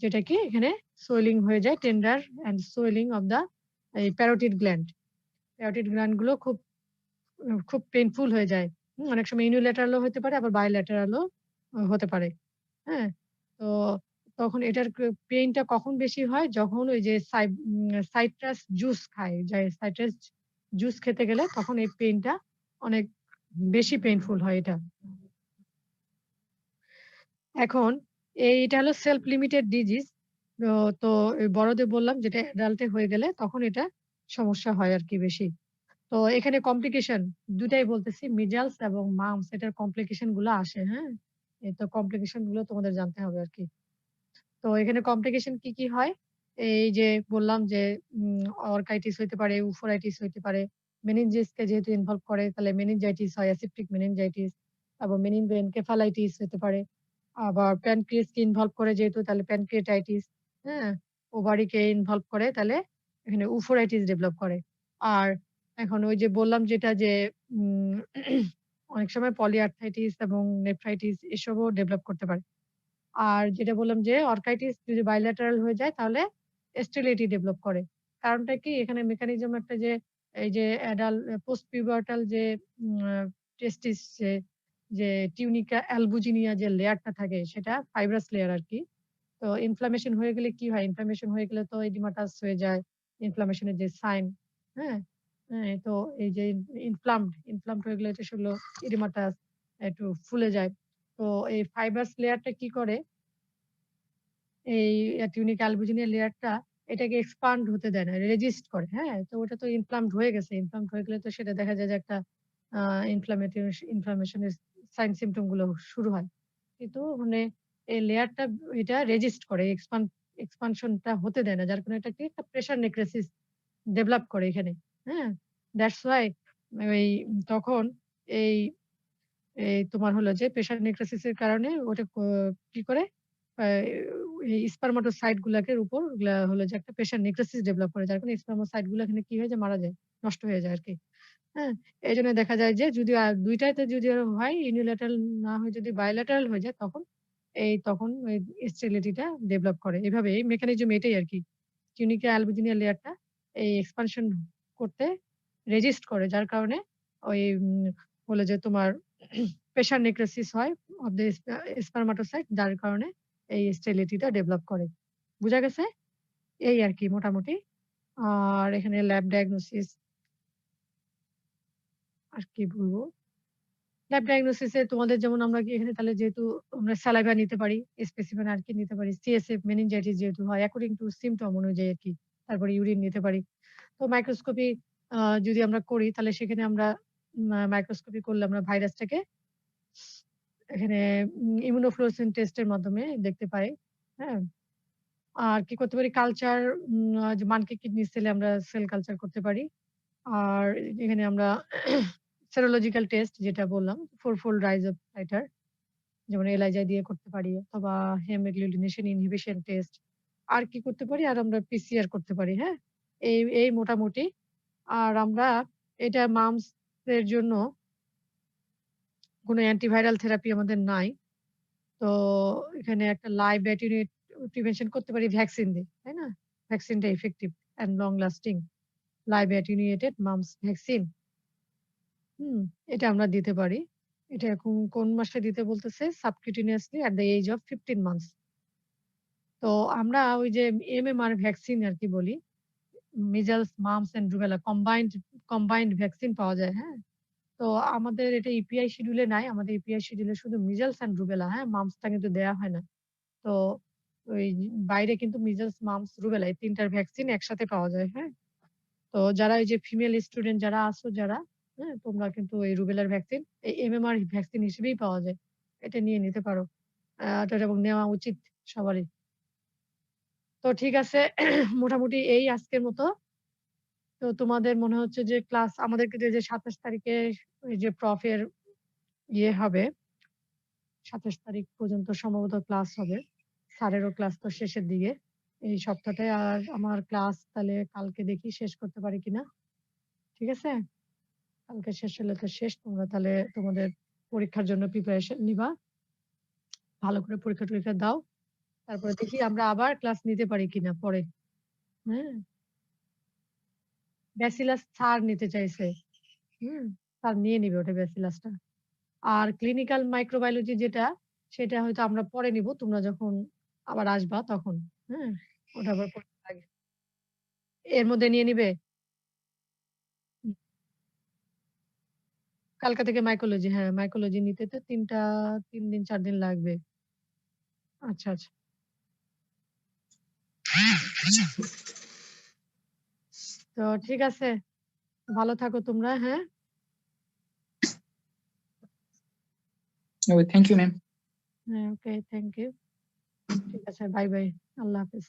যেটা কি এখানে সোয়েলিং হয়ে যায়, tender and swelling of the এই প্যারোটিড গ্ল্যান্ড। প্যারোটিড গ্ল্যান্ড গুলো খুব পেইনফুল হয়ে যায়। অনেক সময় ইউনিল্যাটারাল ও হতে পারে, আবার বাইল্যাটারাল ও হতে পারে। হ্যাঁ? তো তখন এটার পেইনটা কখন বেশি হয়? যখন ওই যে সাইট্রাস জুস খায়। সাইট্রাস জুস খেতে গেলে তখন এই পেইনটা অনেক বেশি পেইনফুল হয় এটা। এখন এটা হলো সেলফ লিমিটেড ডিজিজ। তো তো বড়দের বললাম, যেটা অ্যাডাল্ট এ হয়ে গেলে তখন এটা সমস্যা হয় আরকি বেশি। তো এখানে কমপ্লিকেশন ২ টাই বলতেছি, মিজালস এবং মাম্পস এটার কমপ্লিকেশন গুলো আসে, হ্যাঁ? এই তো কমপ্লিকেশন গুলো তোমাদের জানতে হবে আরকি। তো এখানে কমপ্লিকেশন কি হয়? এই যে বললাম যে উম অর্কাইটিস হইতে পারে, উফোরাইটিস হইতে পারে। মেনিনজিস কে যেহেতু ইনভলভ করে তাহলে মেনিনজাইটিস হয়, অ্যাসেপ্টিক মেনিনজাইটিস। তারপর মেনিনগোএনকেফালাইটিস হতে পারে। আবার প্যানক্রিয়াস কে ইনভলভ করে যেহেতু তাহলে প্যানক্রিয়াটাইটিস, হ্যাঁ? ওভারিকে ইনভলভ করে তাহলে এখানে উফোরাইটিস ডেভেলপ করে। আর এখন ওই যে বললাম যেটা যে উম অনেক সময় পলিআর্থ্রাইটিস এবং নেফ্রাইটিস এসবও ডেভেলপ করতে পারে। আর যেটা বললাম যে অর্কাইটিস যদি বাইল্যাটারাল হয়ে যায় তাহলে স্টেরিলিটি ডেভেলপ করে। কারণটা কি? এখানে মেকানিজম একটা যে এই যে পোস্ট পিউবার্টাল যে উম আ টেস্টিস যে টিউনিকা অ্যালবুজিনিয়া যে লেয়ারটা থাকে সেটা ফাইব্রাস লেয়ার আরকি। তো ইনফ্লামেশন হয়ে গেলে কি হয়? ইনফ্লামেশন হয়ে গেলে তো এডিমাটাস হয়ে যায়। ইনফ্লামেশন এর যে সাইন, হ্যাঁ? তো এই যে ইনফ্লামড হয়ে গেলে এটা সেগুলো এডিমাটাস একটু ফুলে যায়। তো এই ফাইব্রাস লেয়ারটা কি করে? এই টিউনিক অ্যালবুজিনিয়া লেয়ারটা এটাকে এক্সপান্ড হতে দেয় না, রেজিস্ট করে, হ্যাঁ? তো ওটা তো ইনফ্লামড হয়ে গেছে। ইনফ্লামড হয়ে গেলে তো সেটা দেখা যায় যে একটা আ ইনফ্লামেশন এর সাইন সিম্পটম গুলো শুরু হয়। কিন্তু মানে এই লেয়ারটা এটা রেজিস্ট করে, এক্সপানশন টা হতে দেয় না। যার কারণে এটা কি একটা প্রেশার নেক্রোসিস ডেভেলপ করে এখানে, হ্যাঁ? দ্যাটস হোয়াই ওই তখন এই এই তোমার হলো যে প্রেশার নেক্রোসিস এর কারণে ওটা কি করে? আ এই স্পারমাটোসাইট গুলাকের উপর ওগুলা হলো যে একটা প্রেশার নেক্রোসিস ডেভেলপ করে। যার কারণে স্পারমাসাইট গুলা এখানে কি হয়ে যায়? মারা যায়। নষ্ট হয়ে যায় আরকি। হ্যাঁ? এজন্য দেখা যায় যে যদি ২ টাতে যদি হয় ইউনিল্যাটারাল না হয়ে যদি বাইল্যাটারাল হয়ে যায় তখন ওই স্টেরিলিটি টা ডেভেলপ করে। এভাবে এই মেকানিজম এটাই আরকি। টিউনিকা অ্যালবুজিনিয়া লেয়ারটা এই এক্সপানশন করতে রেজিস্ট করে। যার কারণে ওই হলো যে তোমার প্রেশার নেক্রোসিস হয় অফ দ্যা স্পারমাটোসাইট, যার কারণে এই স্টেরিলিটি টা ডেভেলপ করে। বুঝা গেছে? এই আরকি মোটামুটি। আর এখানে ল্যাব ডায়াগনোসিস আর কি বলব? ল্যাব ডায়াগনোসিস এ তোমাদের যেমন আমরা কি এখানে তাহলে যেহেতু আমরা সালাইভা নিতে পারি, স্পেসিমেন আর কি নিতে পারি। সিএসএফ মেনিনজাইটিস যেহেতু হয় অ্যাকর্ডিং টু সিম্পটম অনুযায়ী আরকি। তারপরে ইউরিন নিতে পারি। তো মাইক্রোস্কোপি আ যদি আমরা করি তাহলে সেখানে আমরা মাইক্রোস্কোপি করলে আমরা ভাইরাসটাকে এখানে ইমিউনোফ্লুওরেসেন্ট টেস্ট এর মাধ্যমে দেখতে পাই। হ্যাঁ? আর কি করতে পারি? কালচার যে মানকি কিডনি সেলে আমরা সেল কালচার করতে পারি। আর এখানে আমরা সেরোলজিক্যাল টেস্ট যেটা বললাম, ফোরফোল্ড রাইজ অফ টাইটার যেমন এলিজা দিয়ে করতে পারি অথবা হেমোগ্লুটিনেশন ইনহিবিশন টেস্ট। আর কি করতে পারি? আর আমরা পিসিআর করতে পারি, হ্যাঁ? এই মোটামুটি। আর আমরা এটা মামস এর জন্য কোনো অ্যান্টিভাইরাল থেরাপি আমাদের নাই। তো এখানে একটা লাইভ অ্যাটেনুয়েট প্রিভেনশন করতে পারি ভ্যাকসিন দিয়ে, তাই না? ভ্যাকসিনটা effective and long lasting. Live attenuated mumps vaccine. হুম? এটা আমরা দিতে পারি। এটা এখন কোন মাসে দিতে বলতেছে? Subcutaneously at the age of 15 months. তো আমরা ওই যে MMR ভ্যাকসিন আরকি বলি। Measles, mumps and rubella combined vaccine পাওয়া যায়, হ্যাঁ? তো আমাদের এটা ইপিআই শিডিউলে নাই। আমাদের ইপিআই শিডিউলে শুধু মিজলস অ্যান্ড রুবেলা, হ্যাঁ? মামসটা কিন্তু দেয়া হয় না। তো ওই বাইরে কিন্তু মিজলস, মামস, রুবেলা এই ৩ টার ভ্যাকসিন একসাথে পাওয়া যায়, হ্যাঁ? তো যারা এই যে ফিমেল স্টুডেন্ট যারা আছো যারা, হ্যাঁ? তোমরা কিন্তু এই রুবেলার ভ্যাকসিন এই MMR ভ্যাকসিন হিসেবেই পাওয়া যায়। এটা নিয়ে নিতে পারো। এটা এবং নেওয়া উচিত সবারই। তো ঠিক আছে মোটামুটি এই আজকের মতো। তো তোমাদের মনে হচ্ছে যে ক্লাস আমাদের কিন্তু এই যে ২৭ তারিখে ওই যে প্রফের ইয়ে হবে। ২৭ তারিখ পর্যন্ত সম্ভবত ক্লাস হবে। স্যারেরও ক্লাস তো শেষের দিকে। এই সপ্তাহটায় আর আমার ক্লাস তাহলে কালকে দেখি শেষ করতে পারি কিনা। ঠিক আছে? কালকে শেষ হলে তো শেষ। তোমরা তাহলে তোমাদের পরীক্ষার জন্য প্রিপারেশন নিবা। ভালো করে পরীক্ষা-টরীক্ষা দাও। তারপরে দেখি আমরা আবার ক্লাস নিতে পারি কিনা পরে। হ্যাঁ? ব্যাসিলাস স্যার নিতে চাইছে। হুম? স্যার নিয়ে নিবে ওটা ব্যাসিলাসটা। আর ক্লিনিক্যাল মাইক্রোবায়োলজি যেটা, সেটা হয়তো আমরা পরে নিব। তোমরা যখন আবার আসবা তখন। হ্যাঁ? ওটা আবার পড়তে লাগে। এর মধ্যে নিয়ে নিবে? হুম। কালকা থেকে মাইকোলজি, হ্যাঁ, মাইকোলজি নিতে তো ৩ দিন ৪ দিন লাগবে। আচ্ছা, আচ্ছা। তো ঠিক আছে। ভালো থাকো তোমরা, হ্যাঁ? Okay, thank you, ma'am. হ্যাঁ, ওকে, থ্যাংক ইউ। ঠিক আছে, বাই, বাই। আল্লাহ হাফেজ।